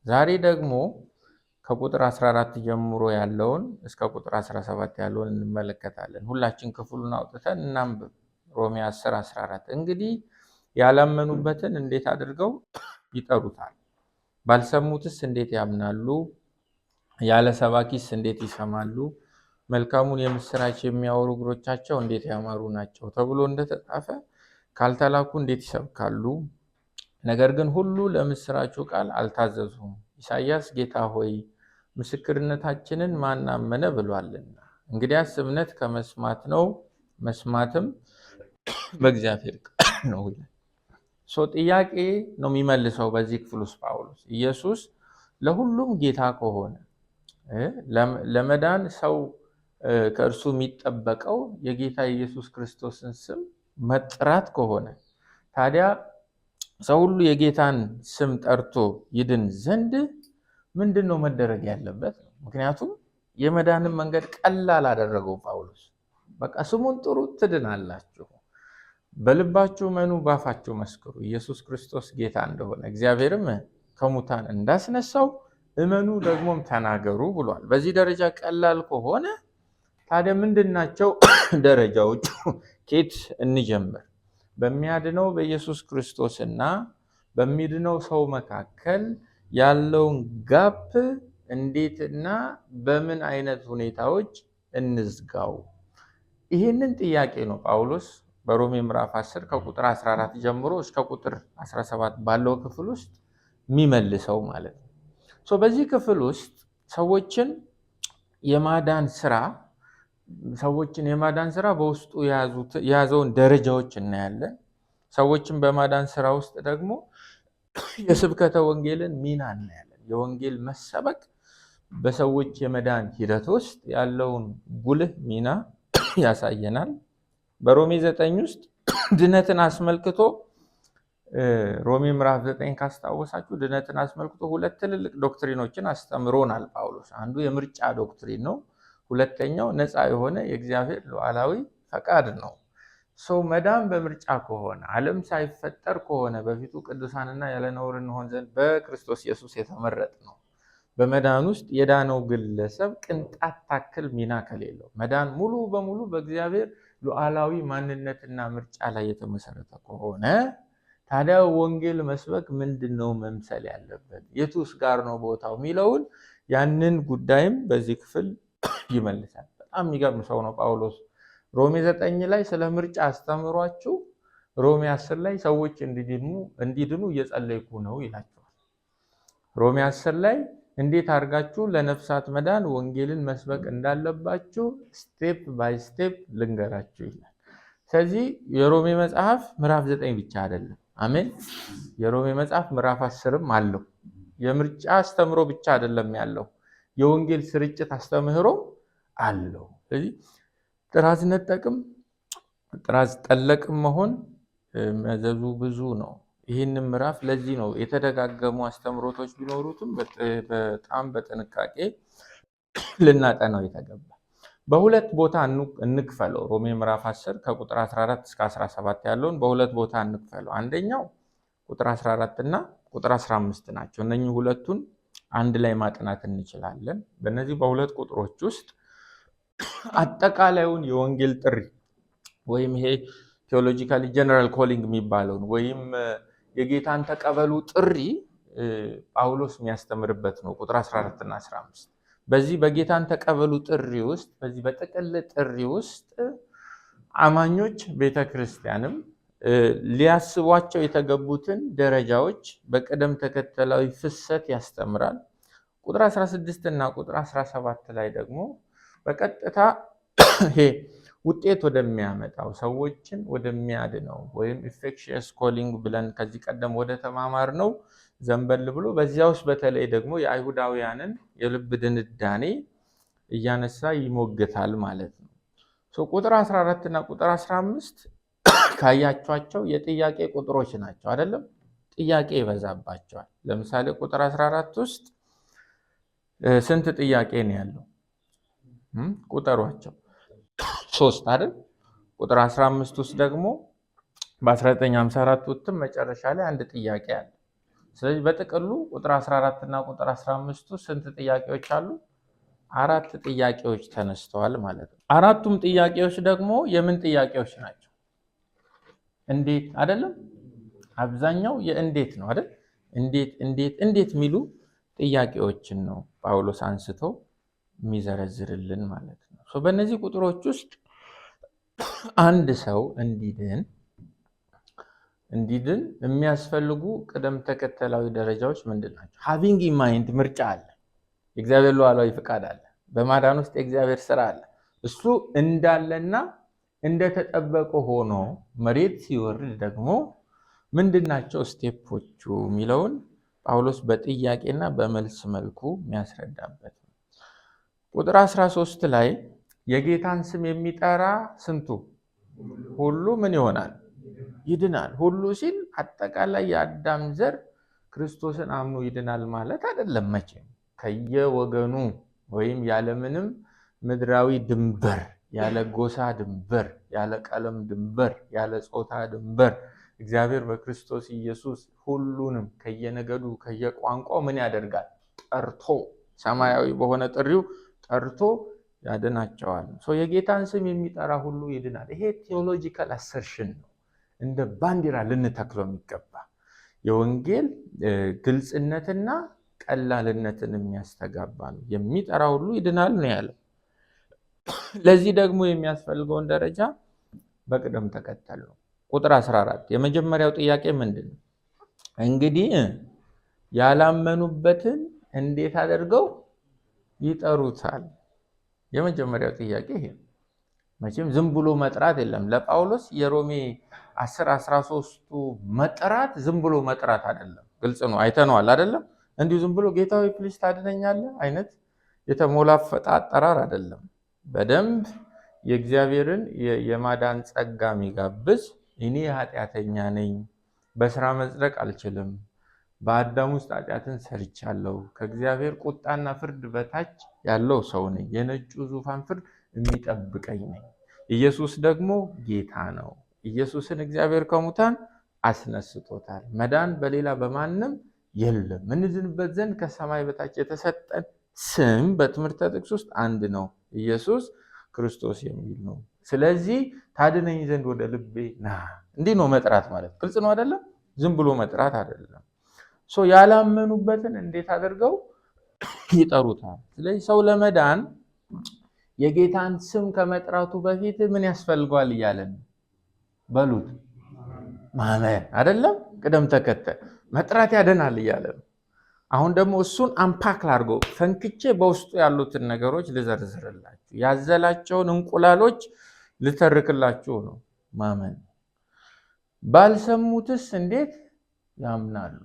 ዛሬ ደግሞ ከቁጥር 14 ጀምሮ ያለውን እስከ ቁጥር 17 ያለውን እንመለከታለን። ሁላችን ክፍሉን አውጥተን እናንብብ። ሮሜ 10:14 እንግዲህ ያላመኑበትን እንዴት አድርገው ይጠሩታል? ባልሰሙትስ እንዴት ያምናሉ? ያለ ሰባኪስ እንዴት ይሰማሉ? መልካሙን የምስራች የሚያወሩ እግሮቻቸው እንዴት ያማሩ ናቸው ተብሎ እንደተጻፈ ካልተላኩ እንዴት ይሰብካሉ? ነገር ግን ሁሉ ለምስራቹ ቃል አልታዘዙም። ኢሳይያስ ጌታ ሆይ ምስክርነታችንን ማን አመነ ብሏልና። እንግዲያስ እምነት ከመስማት ነው፣ መስማትም በእግዚአብሔር ቃል ነው ይላል። ጥያቄ ነው የሚመልሰው በዚህ ክፍል ውስጥ ጳውሎስ። ኢየሱስ ለሁሉም ጌታ ከሆነ ለመዳን ሰው ከእርሱ የሚጠበቀው የጌታ ኢየሱስ ክርስቶስን ስም መጥራት ከሆነ ታዲያ ሰው ሁሉ የጌታን ስም ጠርቶ ይድን ዘንድ ምንድነው መደረግ ያለበት? ምክንያቱም የመዳንን መንገድ ቀላል አደረገው ጳውሎስ። በቃ ስሙን ጥሩ ትድናላችሁ፣ በልባችሁ መኑ፣ ባፋችሁ መስክሩ ኢየሱስ ክርስቶስ ጌታ እንደሆነ እግዚአብሔርም ከሙታን እንዳስነሳው እመኑ፣ ደግሞም ተናገሩ ብሏል። በዚህ ደረጃ ቀላል ከሆነ ታዲያ ምንድናቸው ደረጃዎቹ? ኬት እንጀምር? በሚያድነው በኢየሱስ ክርስቶስና በሚድነው ሰው መካከል ያለውን ጋፕ እንዴትና በምን አይነት ሁኔታዎች እንዝጋው? ይህንን ጥያቄ ነው ጳውሎስ በሮሜ ምዕራፍ 10 ከቁጥር 14 ጀምሮ እስከ ቁጥር 17 ባለው ክፍል ውስጥ የሚመልሰው ማለት ነው። በዚህ ክፍል ውስጥ ሰዎችን የማዳን ስራ በውስጡ የያዘውን ደረጃዎች እናያለን። ሰዎችን በማዳን ስራ ውስጥ ደግሞ የስብከተ ወንጌልን ሚና እናያለን። የወንጌል መሰበክ በሰዎች የመዳን ሂደት ውስጥ ያለውን ጉልህ ሚና ያሳየናል። በሮሜ 9 ውስጥ ድነትን አስመልክቶ ሮሜ ምዕራፍ 9 ካስታወሳችሁ ድነትን አስመልክቶ ሁለት ትልልቅ ዶክትሪኖችን አስተምሮናል ጳውሎስ። አንዱ የምርጫ ዶክትሪን ነው። ሁለተኛው ነፃ የሆነ የእግዚአብሔር ሉዓላዊ ፈቃድ ነው። ሰው መዳን በምርጫ ከሆነ ዓለም ሳይፈጠር ከሆነ በፊቱ ቅዱሳንና ያለ ነውር እንሆን ዘንድ በክርስቶስ ኢየሱስ የተመረጥ ነው። በመዳን ውስጥ የዳነው ግለሰብ ቅንጣት ታክል ሚና ከሌለው መዳን ሙሉ በሙሉ በእግዚአብሔር ሉዓላዊ ማንነትና ምርጫ ላይ የተመሰረተ ከሆነ ታዲያ ወንጌል መስበክ ምንድነው መምሰል ያለበት? የቱስ ጋር ነው ቦታው የሚለውን ያንን ጉዳይም በዚህ ክፍል ይመልሳል። በጣም የሚገርም ሰው ነው ጳውሎስ። ሮሜ 9 ላይ ስለ ምርጫ አስተምሯችሁ ሮሜ 10 ላይ ሰዎች እንዲድኑ እየጸለይኩ ነው ይላቸዋል። ሮሜ 10 ላይ እንዴት አድርጋችሁ ለነፍሳት መዳን ወንጌልን መስበክ እንዳለባችሁ ስቴፕ ባይ ስቴፕ ልንገራችሁ ይላል። ስለዚህ የሮሜ መጽሐፍ ምዕራፍ 9 ብቻ አይደለም። አሜን። የሮሜ መጽሐፍ ምዕራፍ 10ም አለው። የምርጫ አስተምሮ ብቻ አይደለም ያለው፣ የወንጌል ስርጭት አስተምህሮ አለው። ስለዚህ ጥራዝ ነጠቅም ጥራዝ ጠለቅም መሆን መዘዙ ብዙ ነው። ይህንን ምዕራፍ ለዚህ ነው የተደጋገሙ አስተምሮቶች ቢኖሩትም በጣም በጥንቃቄ ልናጠናው የተገባ። በሁለት ቦታ እንክፈለው። ሮሜ ምዕራፍ 10 ከቁጥር 14 እስከ 17 ያለውን በሁለት ቦታ እንክፈለው። አንደኛው ቁጥር 14 እና ቁጥር 15 ናቸው። እነኚህ ሁለቱን አንድ ላይ ማጥናት እንችላለን። በእነዚህ በሁለት ቁጥሮች ውስጥ አጠቃላዩን የወንጌል ጥሪ ወይም ይሄ ቴዎሎጂካሊ ጀነራል ኮሊንግ የሚባለውን ወይም የጌታን ተቀበሉ ጥሪ ጳውሎስ የሚያስተምርበት ነው። ቁጥር 14 እና 15 በዚህ በጌታን ተቀበሉ ጥሪ ውስጥ በዚህ በጥቅል ጥሪ ውስጥ አማኞች ቤተክርስቲያንም ሊያስቧቸው የተገቡትን ደረጃዎች በቅደም ተከተላዊ ፍሰት ያስተምራል። ቁጥር 16 እና ቁጥር 17 ላይ ደግሞ በቀጥታ ይሄ ውጤት ወደሚያመጣው ሰዎችን ወደሚያድነው ወይም ኢፌክሽየስ ኮሊንግ ብለን ከዚህ ቀደም ወደ ተማማር ነው ዘንበል ብሎ በዚያ ውስጥ በተለይ ደግሞ የአይሁዳውያንን የልብ ድንዳኔ እያነሳ ይሞግታል ማለት ነው። ቁጥር 14 እና ቁጥር 15 ካያቸዋቸው የጥያቄ ቁጥሮች ናቸው አይደለም? ጥያቄ ይበዛባቸዋል። ለምሳሌ ቁጥር 14 ውስጥ ስንት ጥያቄ ነው ያለው? ቁጥሯቸው 3 አይደል? ቁጥር 15 ውስጥ ደግሞ በ1954 ውስጥ መጨረሻ ላይ አንድ ጥያቄ አለ። ስለዚህ በጥቅሉ ቁጥር 14 እና ቁጥር 15 ስንት ጥያቄዎች አሉ? 4 ጥያቄዎች ተነስተዋል ማለት ነው። 4ቱም ጥያቄዎች ደግሞ የምን ጥያቄዎች ናቸው? እንዴት አይደለም? አብዛኛው የእንዴት ነው አይደል? እንዴት የሚሉ ጥያቄዎችን ነው ጳውሎስ አንስቶ የሚዘረዝርልን ማለት ነው። በእነዚህ ቁጥሮች ውስጥ አንድ ሰው እንዲድን የሚያስፈልጉ ቅደም ተከተላዊ ደረጃዎች ምንድን ናቸው? ሃቪንግ ኢን ማይንድ ምርጫ አለ። የእግዚአብሔር ሉዓላዊ ፍቃድ አለ። በማዳን ውስጥ የእግዚአብሔር ስራ አለ። እሱ እንዳለና እንደተጠበቀ ሆኖ መሬት ሲወርድ ደግሞ ምንድናቸው ስቴፖቹ የሚለውን ጳውሎስ በጥያቄና በመልስ መልኩ የሚያስረዳበት ነው። ቁጥር 13 ላይ የጌታን ስም የሚጠራ ስንቱ ሁሉ ምን ይሆናል? ይድናል። ሁሉ ሲል አጠቃላይ የአዳም ዘር ክርስቶስን አምኖ ይድናል ማለት አይደለም። መቼም ከየወገኑ ወይም ያለምንም ምድራዊ ድንበር፣ ያለ ጎሳ ድንበር፣ ያለ ቀለም ድንበር፣ ያለ ጾታ ድንበር እግዚአብሔር በክርስቶስ ኢየሱስ ሁሉንም ከየነገዱ ከየቋንቋው ምን ያደርጋል? ጠርቶ ሰማያዊ በሆነ ጥሪው ጠርቶ ያድናቸዋል። የጌታን ስም የሚጠራ ሁሉ ይድናል። ይሄ ቴዎሎጂካል አሰርሽን ነው። እንደ ባንዲራ ልንተክለው የሚገባ የወንጌል ግልጽነትና ቀላልነትን የሚያስተጋባ ነው። የሚጠራ ሁሉ ይድናል ነው ያለው። ለዚህ ደግሞ የሚያስፈልገውን ደረጃ በቅደም ተከተል ነው። ቁጥር 14 የመጀመሪያው ጥያቄ ምንድን ነው? እንግዲህ ያላመኑበትን እንዴት አድርገው ይጠሩታል? የመጀመሪያው ጥያቄ ይሄ። መቼም ዝም ብሎ መጥራት የለም። ለጳውሎስ የሮሜ 10:13 መጥራት ዝም ብሎ መጥራት አይደለም። ግልጽ ነው፣ አይተነዋል አይደለም? እንዲሁ ዝም ብሎ ጌታ ሆይ ፕሊስ ታድነኛለህ አይነት የተሞላፈጠ አጠራር አይደለም። በደንብ የእግዚአብሔርን የማዳን ጸጋ የሚጋብዝ እኔ ኃጢአተኛ ነኝ፣ በስራ መጽደቅ አልችልም፣ በአዳም ውስጥ ኃጢአትን ሰርቻለሁ፣ ከእግዚአብሔር ቁጣና ፍርድ በታች ያለው ሰው ነኝ፣ የነጩ ዙፋን ፍርድ የሚጠብቀኝ ነኝ። ኢየሱስ ደግሞ ጌታ ነው። ኢየሱስን እግዚአብሔር ከሙታን አስነስቶታል። መዳን በሌላ በማንም የለም። እንድንበት ዘንድ ከሰማይ በታች የተሰጠን ስም በትምህርተ ጥቅስ ውስጥ አንድ ነው፣ ኢየሱስ ክርስቶስ የሚል ነው። ስለዚህ ታድነኝ ዘንድ ወደ ልቤ ና። እንዲህ ነው መጥራት ማለት። ግልጽ ነው አይደለም? ዝም ብሎ መጥራት አይደለም። ያላመኑበትን እንዴት አድርገው ይጠሩታል? ስለዚህ ሰው ለመዳን የጌታን ስም ከመጥራቱ በፊት ምን ያስፈልገዋል እያለን በሉት? ማመን አይደለም? ቅደም ተከተል መጥራት ያድናል እያለ ነው። አሁን ደግሞ እሱን አምፓክ ላድርገው ፈንክቼ በውስጡ ያሉትን ነገሮች ልዘርዝርላችሁ፣ ያዘላቸውን እንቁላሎች ልተርክላችሁ ነው። ማመን ባልሰሙትስ እንዴት ያምናሉ?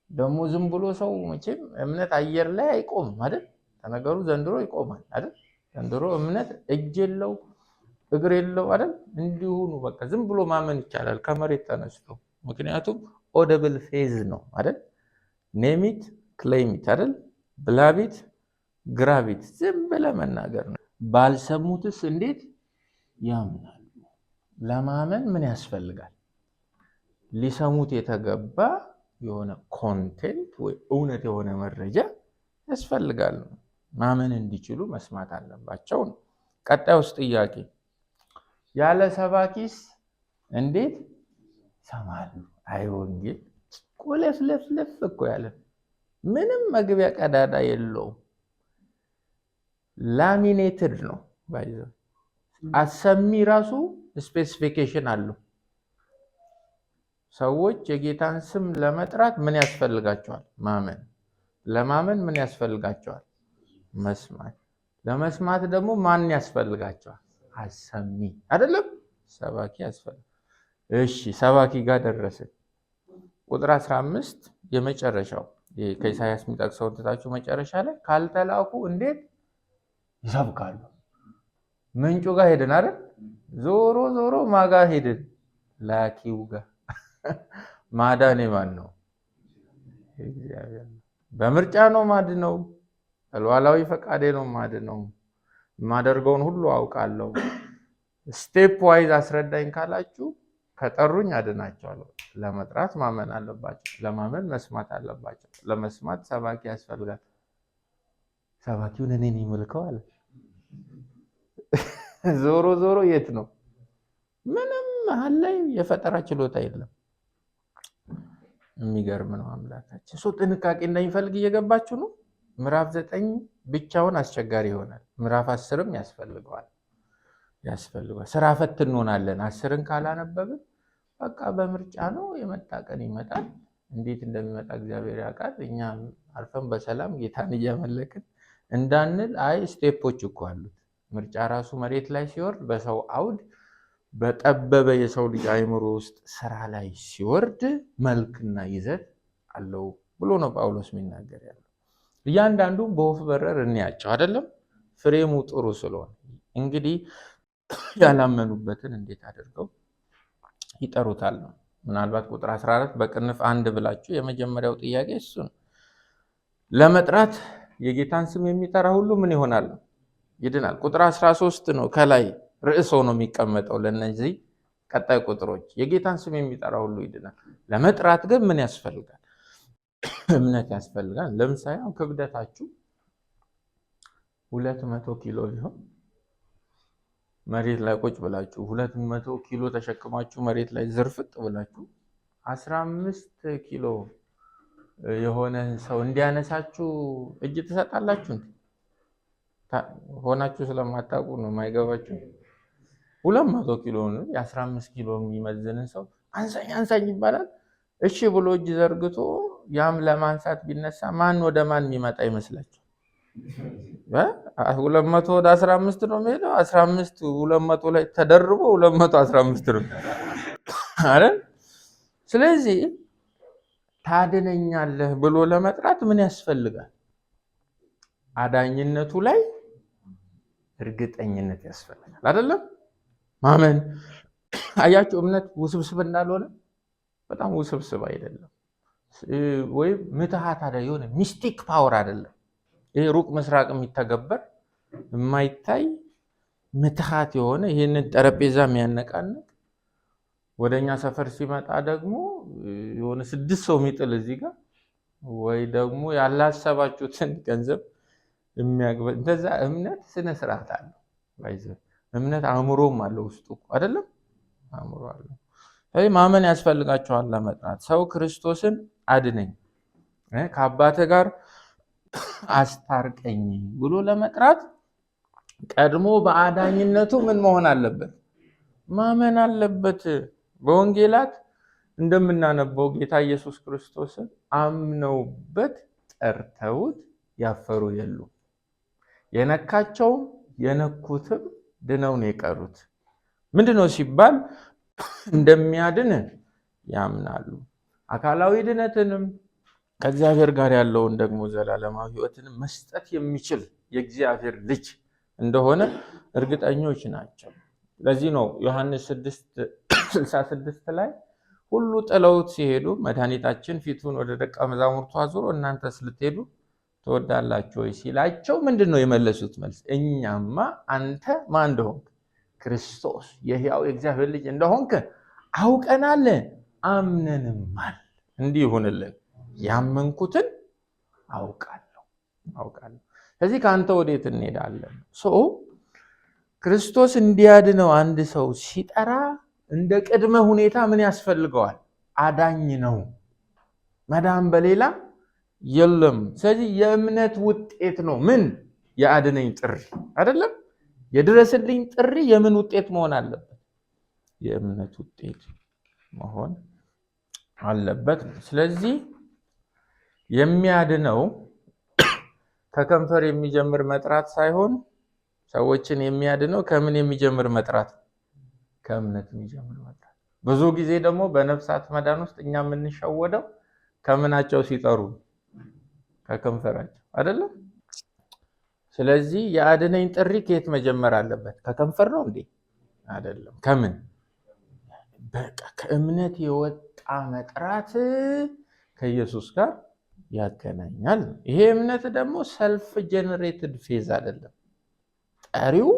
ደግሞ ዝም ብሎ ሰው መቼም እምነት አየር ላይ አይቆምም አይደል? ተነገሩ ዘንድሮ ይቆማል አይደል? ዘንድሮ እምነት እጅ የለው እግር የለው አይደል? እንዲሁ ነው በቃ ዝም ብሎ ማመን ይቻላል ከመሬት ተነስቶ። ምክንያቱም ኦደብል ፌዝ ነው አይደል? ኔሚት ክሌሚት አይደል? ብላቢት ግራቢት ዝም ብለህ መናገር ነው። ባልሰሙትስ እንዴት ያምናሉ? ለማመን ምን ያስፈልጋል? ሊሰሙት የተገባ የሆነ ኮንቴንት ወይ እውነት የሆነ መረጃ ያስፈልጋል። ማመን እንዲችሉ መስማት አለባቸው ነው። ቀጣዩስ ጥያቄ ያለ ሰባኪስ እንዴት ይሰማሉ? አይ ወንጌል ቁልፍልፍልፍ እኮ ያለ ምንም መግቢያ ቀዳዳ የለውም። ላሚኔትድ ነው ባይዘው። አሰሚ ራሱ ስፔሲፊኬሽን አለው። ሰዎች የጌታን ስም ለመጥራት ምን ያስፈልጋቸዋል? ማመን። ለማመን ምን ያስፈልጋቸዋል? መስማት። ለመስማት ደግሞ ማን ያስፈልጋቸዋል? አሰሚ አይደለም? ሰባኪ ያስፈልጋል። እሺ ሰባኪ ጋር ደረስን። ቁጥር 15 የመጨረሻው ከኢሳያስ የሚጠቅሰው ትታችሁ መጨረሻ ላይ ካልተላኩ እንዴት ይሰብካሉ? ምንጩ ጋር ሄድን አይደል? ዞሮ ዞሮ ማጋ ሄድን? ላኪው ጋር። ማዳኔ ማን ነው? እግዚአብሔር ነው። በምርጫ ነው ማድነው፣ ሉዓላዊ ፈቃዴ ነው ማድነው፣ የማደርገውን ሁሉ አውቃለሁ። ስቴፕ ዋይዝ አስረዳኝ ካላችሁ ከጠሩኝ አድናቸዋለሁ። ለመጥራት ማመን አለባቸው። ለማመን መስማት አለባቸው። ለመስማት ሰባኪ ያስፈልጋል። ሰባኪውን እኔ ነኝ የምልከው አለ። ዞሮ ዞሮ የት ነው? ምንም መሀል ላይ የፈጠራ ችሎታ የለም። የሚገርም ነው አምላካችን። ሰው ጥንቃቄ እንደሚፈልግ እየገባችሁ ነው። ምዕራፍ 9 ብቻውን አስቸጋሪ ይሆናል። ምዕራፍ 10ም ያስፈልገዋል። ስራ ፈት እንሆናለን። 10ን ካላነበብን በቃ በምርጫ ነው። የመጣ ቀን ይመጣል። እንዴት እንደሚመጣ እግዚአብሔር ያውቃል። እኛ አልፈን በሰላም ጌታን እያመለክን እንዳንል አይ ስቴፖች እኮ አሉት። ምርጫ ራሱ መሬት ላይ ሲወርድ በሰው አውድ በጠበበ የሰው ልጅ አእምሮ ውስጥ ስራ ላይ ሲወርድ መልክና ይዘት አለው ብሎ ነው ጳውሎስ የሚናገር ያለው። እያንዳንዱ በወፍ በረር እንያቸው አይደለም ፍሬሙ ጥሩ ስለሆነ። እንግዲህ ያላመኑበትን እንዴት አድርገው ይጠሩታል ነው። ምናልባት ቁጥር 14 በቅንፍ 1 ብላችሁ የመጀመሪያው ጥያቄ እሱ ነው። ለመጥራት የጌታን ስም የሚጠራ ሁሉ ምን ይሆናል? ይድናል። ቁጥር 13 ነው ከላይ ርዕስ ሆኖ የሚቀመጠው ለነዚህ ቀጣይ ቁጥሮች። የጌታን ስም የሚጠራ ሁሉ ይድናል። ለመጥራት ግን ምን ያስፈልጋል? እምነት ያስፈልጋል። ለምሳሌ ክብደታችሁ 200 ኪሎ ቢሆን መሬት ላይ ቁጭ ብላችሁ 200 ኪሎ ተሸክማችሁ መሬት ላይ ዝርፍጥ ብላችሁ 15 ኪሎ የሆነ ሰው እንዲያነሳችሁ እጅ ትሰጣላችሁ? ሆናችሁ ስለማታውቁ ነው የማይገባችሁ። 200 ኪሎ ነው የ15 ኪሎ የሚመዝንን ሰው አንሳኝ አንሳኝ ይባላል። እሺ ብሎ እጅ ዘርግቶ ያም ለማንሳት ቢነሳ ማን ወደ ማን የሚመጣ ይመስላችሁ? 200 ወደ 15 ነው የሚሄደው። 15 200 ላይ ተደርቦ 215 ነው አይደል? ስለዚህ ታድነኛለህ ብሎ ለመጥራት ምን ያስፈልጋል? አዳኝነቱ ላይ እርግጠኝነት ያስፈልጋል አይደለም? ማመን። አያችሁ እምነት ውስብስብ እንዳልሆነ በጣም ውስብስብ አይደለም። ወይም ምትሃት አይደለም፣ የሆነ ሚስቲክ ፓወር አይደለም። ይሄ ሩቅ ምስራቅ የሚተገበር የማይታይ ምትሃት የሆነ ይህንን ጠረጴዛ የሚያነቃንቅ ወደኛ ሰፈር ሲመጣ ደግሞ የሆነ 6 ሰው የሚጥል እዚህ ጋር ወይ ደግሞ ያላሰባችሁትን ገንዘብ የሚያግበ እንደዛ እምነት ስነ ስርዓት አለው። እምነት አእምሮም አለው ውስጡ አይደለም? አእምሮ አለው። ስለዚህ ማመን ያስፈልጋቸዋል ለመጥራት። ሰው ክርስቶስን አድነኝ ከአባተ ጋር አስታርቀኝ ብሎ ለመጥራት ቀድሞ በአዳኝነቱ ምን መሆን አለበት? ማመን አለበት። በወንጌላት እንደምናነበው ጌታ ኢየሱስ ክርስቶስን አምነውበት ጠርተውት ያፈሩ የሉ። የነካቸውም የነኩትም ድነው ነው የቀሩት። ምንድነው ሲባል እንደሚያድን ያምናሉ። አካላዊ ድነትንም ከእግዚአብሔር ጋር ያለውን ደግሞ ዘላለማዊ ሕይወትን መስጠት የሚችል የእግዚአብሔር ልጅ እንደሆነ እርግጠኞች ናቸው። ለዚህ ነው ዮሐንስ 6:66 ላይ ሁሉ ጥለውት ሲሄዱ መድኃኒታችን ፊቱን ወደ ደቀ መዛሙርቱ አዙሮ እናንተስ ልትሄዱ ትወዳላችሁ ወይ ሲላቸው ምንድነው የመለሱት መልስ? እኛማ አንተ ማን እንደሆንክ ክርስቶስ የሕያው የእግዚአብሔር ልጅ እንደሆንክ አውቀናል አምነንማል። እንዲህ ይሁንልን፣ ያመንኩትን አውቃለሁ። ስለዚህ ከአንተ ወዴት እንሄዳለን? ክርስቶስ እንዲያድነው አንድ ሰው ሲጠራ እንደ ቅድመ ሁኔታ ምን ያስፈልገዋል? አዳኝ ነው። መዳን በሌላ የለም። ስለዚህ የእምነት ውጤት ነው። ምን የአድነኝ ጥሪ አይደለም። የድረስልኝ ጥሪ የምን ውጤት መሆን አለበት? የእምነት ውጤት መሆን አለበት። ስለዚህ የሚያድነው ከከንፈር የሚጀምር መጥራት ሳይሆን ሰዎችን የሚያድነው ከምን የሚጀምር መጥራት? ከእምነት የሚጀምር መጥራት። ብዙ ጊዜ ደግሞ በነፍሳት መዳን ውስጥ እኛ የምንሸወደው ከምናቸው ሲጠሩ? ከከንፈራቸው አይደለም። ስለዚህ የአድነኝ ጥሪ ከየት መጀመር አለበት? ከከንፈር ነው እንዴ? አይደለም። ከምን? በቃ ከእምነት የወጣ መጥራት ከኢየሱስ ጋር ያገናኛል። ይሄ እምነት ደግሞ ሰልፍ ጀነሬትድ ፌዝ አይደለም። ጠሪው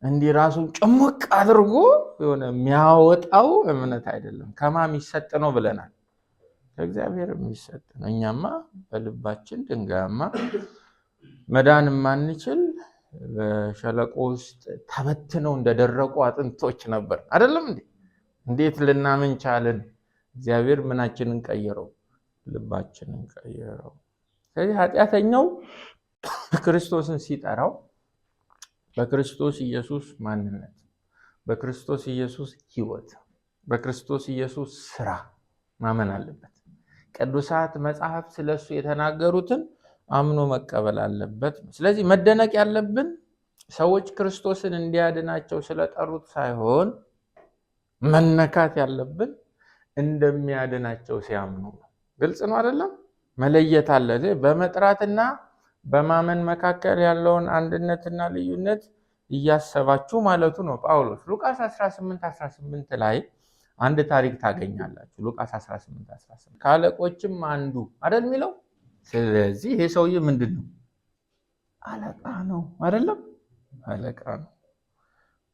እንዲህ ራሱን ጭምቅ አድርጎ የሆነ የሚያወጣው እምነት አይደለም። ከማ የሚሰጥ ነው ብለናል። ከእግዚአብሔር የሚሰጥ ነው። እኛማ በልባችን ድንጋያማ መዳን የማንችል በሸለቆ ውስጥ ተበትነው እንደደረቁ አጥንቶች ነበር አይደለም እንዴ? እንዴት ልናምን ቻልን? እግዚአብሔር ምናችንን ቀየረው? ልባችንን ቀየረው። ስለዚህ ኃጢአተኛው ክርስቶስን ሲጠራው በክርስቶስ ኢየሱስ ማንነት፣ በክርስቶስ ኢየሱስ ሕይወት፣ በክርስቶስ ኢየሱስ ስራ ማመን አለበት። ቅዱሳት መጽሐፍ ስለሱ የተናገሩትን አምኖ መቀበል አለበት። ስለዚህ መደነቅ ያለብን ሰዎች ክርስቶስን እንዲያድናቸው ስለጠሩት ሳይሆን መነካት ያለብን እንደሚያድናቸው ሲያምኑ ነው። ግልጽ ነው አይደለም? መለየት አለ። በመጥራትና በማመን መካከል ያለውን አንድነትና ልዩነት እያሰባችሁ ማለቱ ነው ጳውሎስ። ሉቃስ 18:18 ላይ አንድ ታሪክ ታገኛላችሁ። ሉቃስ 18:18 ከአለቆችም አንዱ አይደል የሚለው። ስለዚህ ይሄ ሰውዬ ምንድን ነው? አለቃ ነው አይደለም? አለቃ ነው።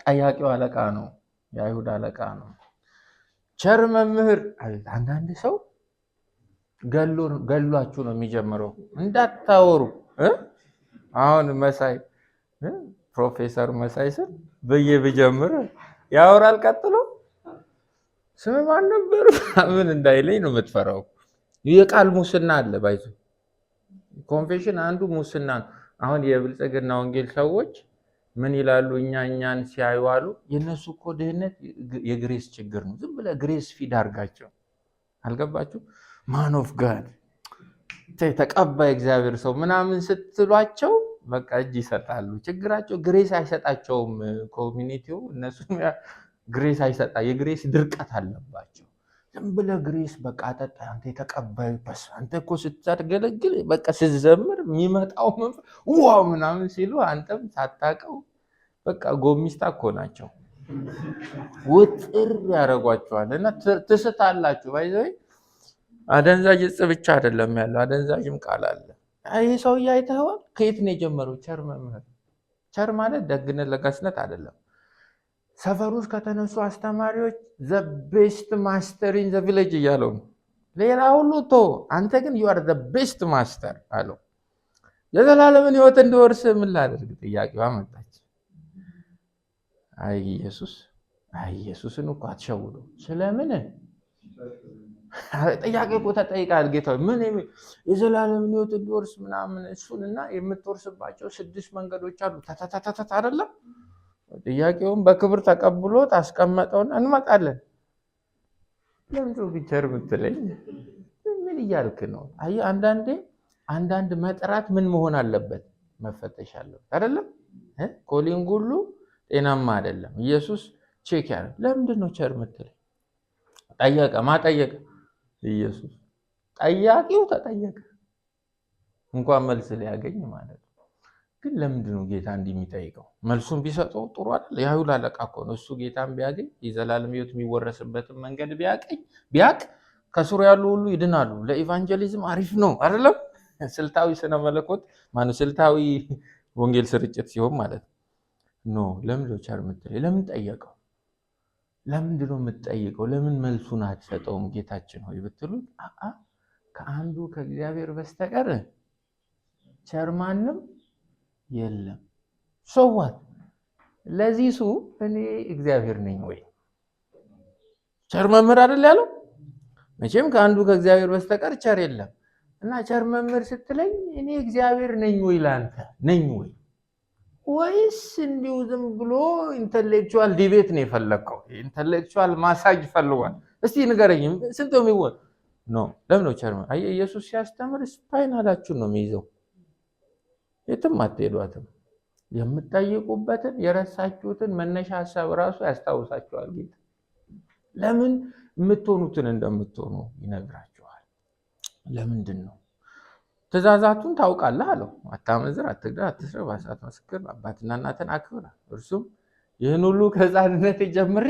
ጠያቂው አለቃ ነው። የአይሁድ አለቃ ነው። ቸር መምህር። አንዳንድ ሰው ገሏችሁ ነው የሚጀምረው። እንዳታወሩ። አሁን መሳይ ፕሮፌሰር መሳይ ስል ብዬ ብጀምር ያወራል። ቀጥሎ ስም ማን ነበር ምን እንዳይለኝ ነው የምትፈራው። የቃል ሙስና አለ። ባይዞ ኮንፌሽን አንዱ ሙስና ነው። አሁን የብልጽግና ወንጌል ሰዎች ምን ይላሉ? እኛን ሲያዩ አሉ የነሱ እኮ ድህነት የግሬስ ችግር ነው። ዝም ብለህ ግሬስ ፊድ አድርጋቸው። አልገባችሁ? ማን ኦፍ ጋድ ተቀባይ እግዚአብሔር ሰው ምናምን ስትሏቸው በቃ እጅ ይሰጣሉ። ችግራቸው ግሬስ አይሰጣቸውም። ኮሚኒቲው እነሱ ግሬስ አይሰጣ። የግሬስ ድርቀት አለባቸው። ዝም ብለህ ግሬስ በቃ አጠጣ። አንተ የተቀባይ በስ አንተ እኮ ስታገለግል በቃ ስትዘምር የሚመጣው ዋው ምናምን ሲሉ አንተም ሳታውቀው በቃ ጎሚስታ እኮ ናቸው። ውጥር ያደርጓቸዋል እና ትስታላችሁ። ባይዘይ አደንዛዥ እጽ ብቻ አይደለም ያለው፣ አደንዛዥም ቃል አለ። ይህ ሰውዬ አይተኸዋል? ከየት ነው የጀመረው? ቸር መምህር። ቸር ማለት ደግነት ለጋስነት አይደለም። ሰፈር ውስጥ ከተነሱ አስተማሪዎች ዘ ቤስት ማስተር ኢን ዘ ቪሌጅ እያለው ነው። ሌላ ሁሉ ቶ አንተ ግን ዩ አር ዘ ቤስት ማስተር አለው። የዘላለምን ሕይወት እንድወርስ ምን ላደርግ? ጥያቄዋ መጣች። አይ ኢየሱስን እኮ አትሸውዶ። ስለምን ጥያቄ እኮ ተጠይቃል። ጌታ ምን የዘላለምን ሕይወት እንድወርስ ምናምን እሱንና የምትወርስባቸው 6 መንገዶች አሉ። ተተተተተ አይደለም። ጥያቄውን በክብር ተቀብሎት አስቀመጠውና እንመጣለን። ለምንድን ነው ቢቸር የምትለኝ? ምን እያልክ ነው? አይ አንዳንድ መጥራት ምን መሆን አለበት? መፈተሽ አለበት አይደለም? ኮሊንግ ሁሉ ጤናማ አይደለም። ኢየሱስ ቼክ ያለ ለምንድን ነው ቸር የምትለኝ? ጠየቀ። ማጠየቀ ኢየሱስ። ጠያቂው ተጠየቀ እንኳን መልስ ሊያገኝ ማለት ነው። ግን ለምንድን ነው ጌታ እንዲህ የሚጠይቀው? መልሱን ቢሰጠው ጥሩ አይደል? የአይሁድ አለቃ እኮ ነው እሱ። ጌታን ቢያገኝ የዘላለም ሕይወት የሚወረስበትን መንገድ ቢያቅ ከስሩ ያሉ ሁሉ ይድናሉ። ለኢቫንጀሊዝም አሪፍ ነው አይደለም? ስልታዊ ስነ መለኮት ማነው ስልታዊ ወንጌል ስርጭት ሲሆን ማለት ነው። ለምንድን ነው ቸር የምትለኝ? ለምን ጠየቀው? ለምንድን ነው የምትጠይቀው? ለምን መልሱን አትሰጠውም? ጌታችን ሆይ ብትሉት ከአንዱ ከእግዚአብሔር በስተቀር ቸር ማንም የለም። ሰዋት ለዚህ ሱ እኔ እግዚአብሔር ነኝ ወይ? ቸር መምህር አይደል ያለው? መቼም ከአንዱ ከእግዚአብሔር በስተቀር ቸር የለም። እና ቸር መምህር ስትለኝ እኔ እግዚአብሔር ነኝ ወይ? ላንተ ነኝ ወይ? ወይስ እንዲሁ ዝም ብሎ ኢንተሌክቹዋል ዲቤት ነው የፈለግከው? ኢንተሌክቹዋል ማሳጅ ፈልጓል? እስቲ ንገረኝ። ስንት ነው የሚሆን? ኖ ለምን ነው ቸር? አየህ ኢየሱስ ሲያስተምር ስፓይናላችሁን ነው የሚይዘው። የትም አትሄዷትም። የምትጠይቁበትን የረሳችሁትን መነሻ ሀሳብ ራሱ ያስታውሳችኋል ጌታ። ለምን የምትሆኑትን እንደምትሆኑ ይነግራችኋል። ለምንድን ነው? ትእዛዛቱን ታውቃለህ አለው። አታመንዝር፣ አትግደል፣ አትስረቅ፣ በሐሰት አትመስክር፣ አባትና እናትን አክብር። እርሱም ይህን ሁሉ ከሕፃንነት ጀምሬ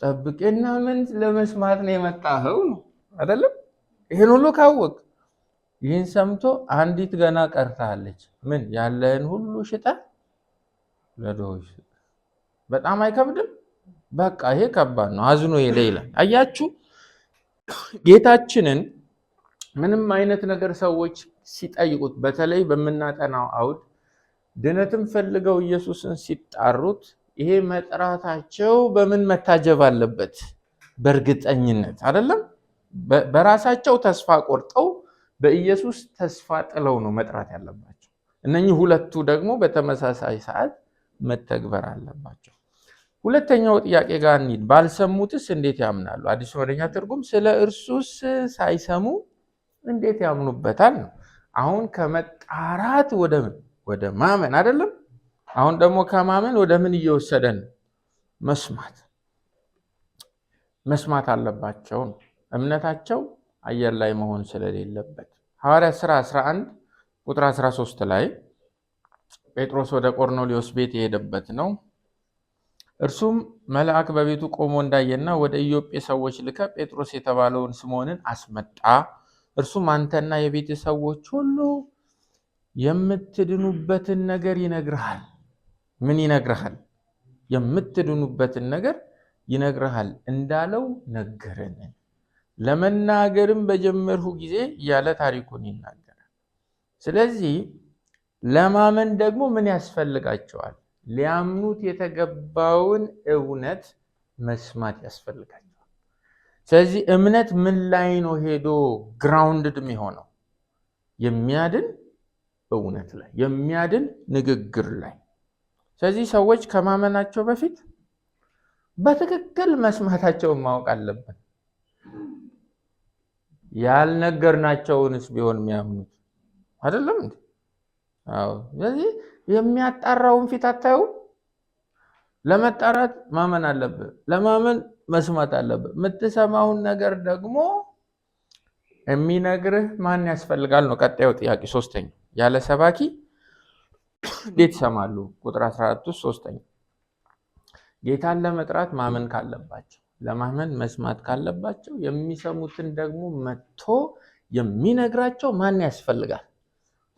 ጠብቄና ምን ለመስማት ነው የመጣኸው ነው አይደለም? ይህን ሁሉ ካወቅ ይህን ሰምቶ አንዲት ገና ቀርታለች። ምን? ያለህን ሁሉ ሽጠህ ለድሆች በጣም አይከብድም? በቃ ይሄ ከባድ ነው። አዝኖ ሄደ ይላል። አያችሁ ጌታችንን ምንም አይነት ነገር ሰዎች ሲጠይቁት፣ በተለይ በምናጠናው አውድ ድነትም ፈልገው ኢየሱስን ሲጣሩት ይሄ መጥራታቸው በምን መታጀብ አለበት? በእርግጠኝነት አይደለም። በራሳቸው ተስፋ ቆርጠው በኢየሱስ ተስፋ ጥለው ነው መጥራት ያለባቸው። እነኚህ ሁለቱ ደግሞ በተመሳሳይ ሰዓት መተግበር አለባቸው። ሁለተኛው ጥያቄ ጋር እንሂድ። ባልሰሙትስ እንዴት ያምናሉ? አዲሱ መደበኛ ትርጉም ስለ እርሱስ ሳይሰሙ እንዴት ያምኑበታል ነው። አሁን ከመጣራት ወደ ማመን አይደለም። አሁን ደግሞ ከማመን ወደ ምን እየወሰደን? መስማት አለባቸው ነው። እምነታቸው አየር ላይ መሆን ስለሌለበት ሐዋርያት ሥራ 11 ቁጥር 13 ላይ ጴጥሮስ ወደ ቆርኔሌዎስ ቤት የሄደበት ነው። እርሱም መልአክ በቤቱ ቆሞ እንዳየና ወደ ኢዮጴ ሰዎች ልከ ጴጥሮስ የተባለውን ስምዖንን አስመጣ፣ እርሱም አንተና የቤት ሰዎች ሁሉ የምትድኑበትን ነገር ይነግርሃል። ምን ይነግርሃል? የምትድኑበትን ነገር ይነግርሃል እንዳለው ነገረን። ለመናገርም በጀመርሁ ጊዜ እያለ ታሪኩን ይናገራል። ስለዚህ ለማመን ደግሞ ምን ያስፈልጋቸዋል? ሊያምኑት የተገባውን እውነት መስማት ያስፈልጋቸዋል። ስለዚህ እምነት ምን ላይ ነው ሄዶ ግራውንድድ የሚሆነው? የሚያድን እውነት ላይ፣ የሚያድን ንግግር ላይ። ስለዚህ ሰዎች ከማመናቸው በፊት በትክክል መስማታቸውን ማወቅ አለብን። ያልነገርናቸውንስ ቢሆን የሚያምኑት አይደለም እንዴ? አዎ። ስለዚህ የሚያጣራውን ፊት አታዩ። ለመጣራት ማመን አለብህ። ለማመን መስማት አለብህ። የምትሰማውን ነገር ደግሞ የሚነግርህ ማን ያስፈልጋል ነው ቀጣዩ ጥያቄ። ሶስተኛ ያለ ሰባኪ እንዴት ይሰማሉ? ቁጥር 14 ውስጥ ሶስተኛ ጌታን ለመጥራት ማመን ካለባቸው፣ ለማመን መስማት ካለባቸው የሚሰሙትን ደግሞ መጥቶ የሚነግራቸው ማን ያስፈልጋል?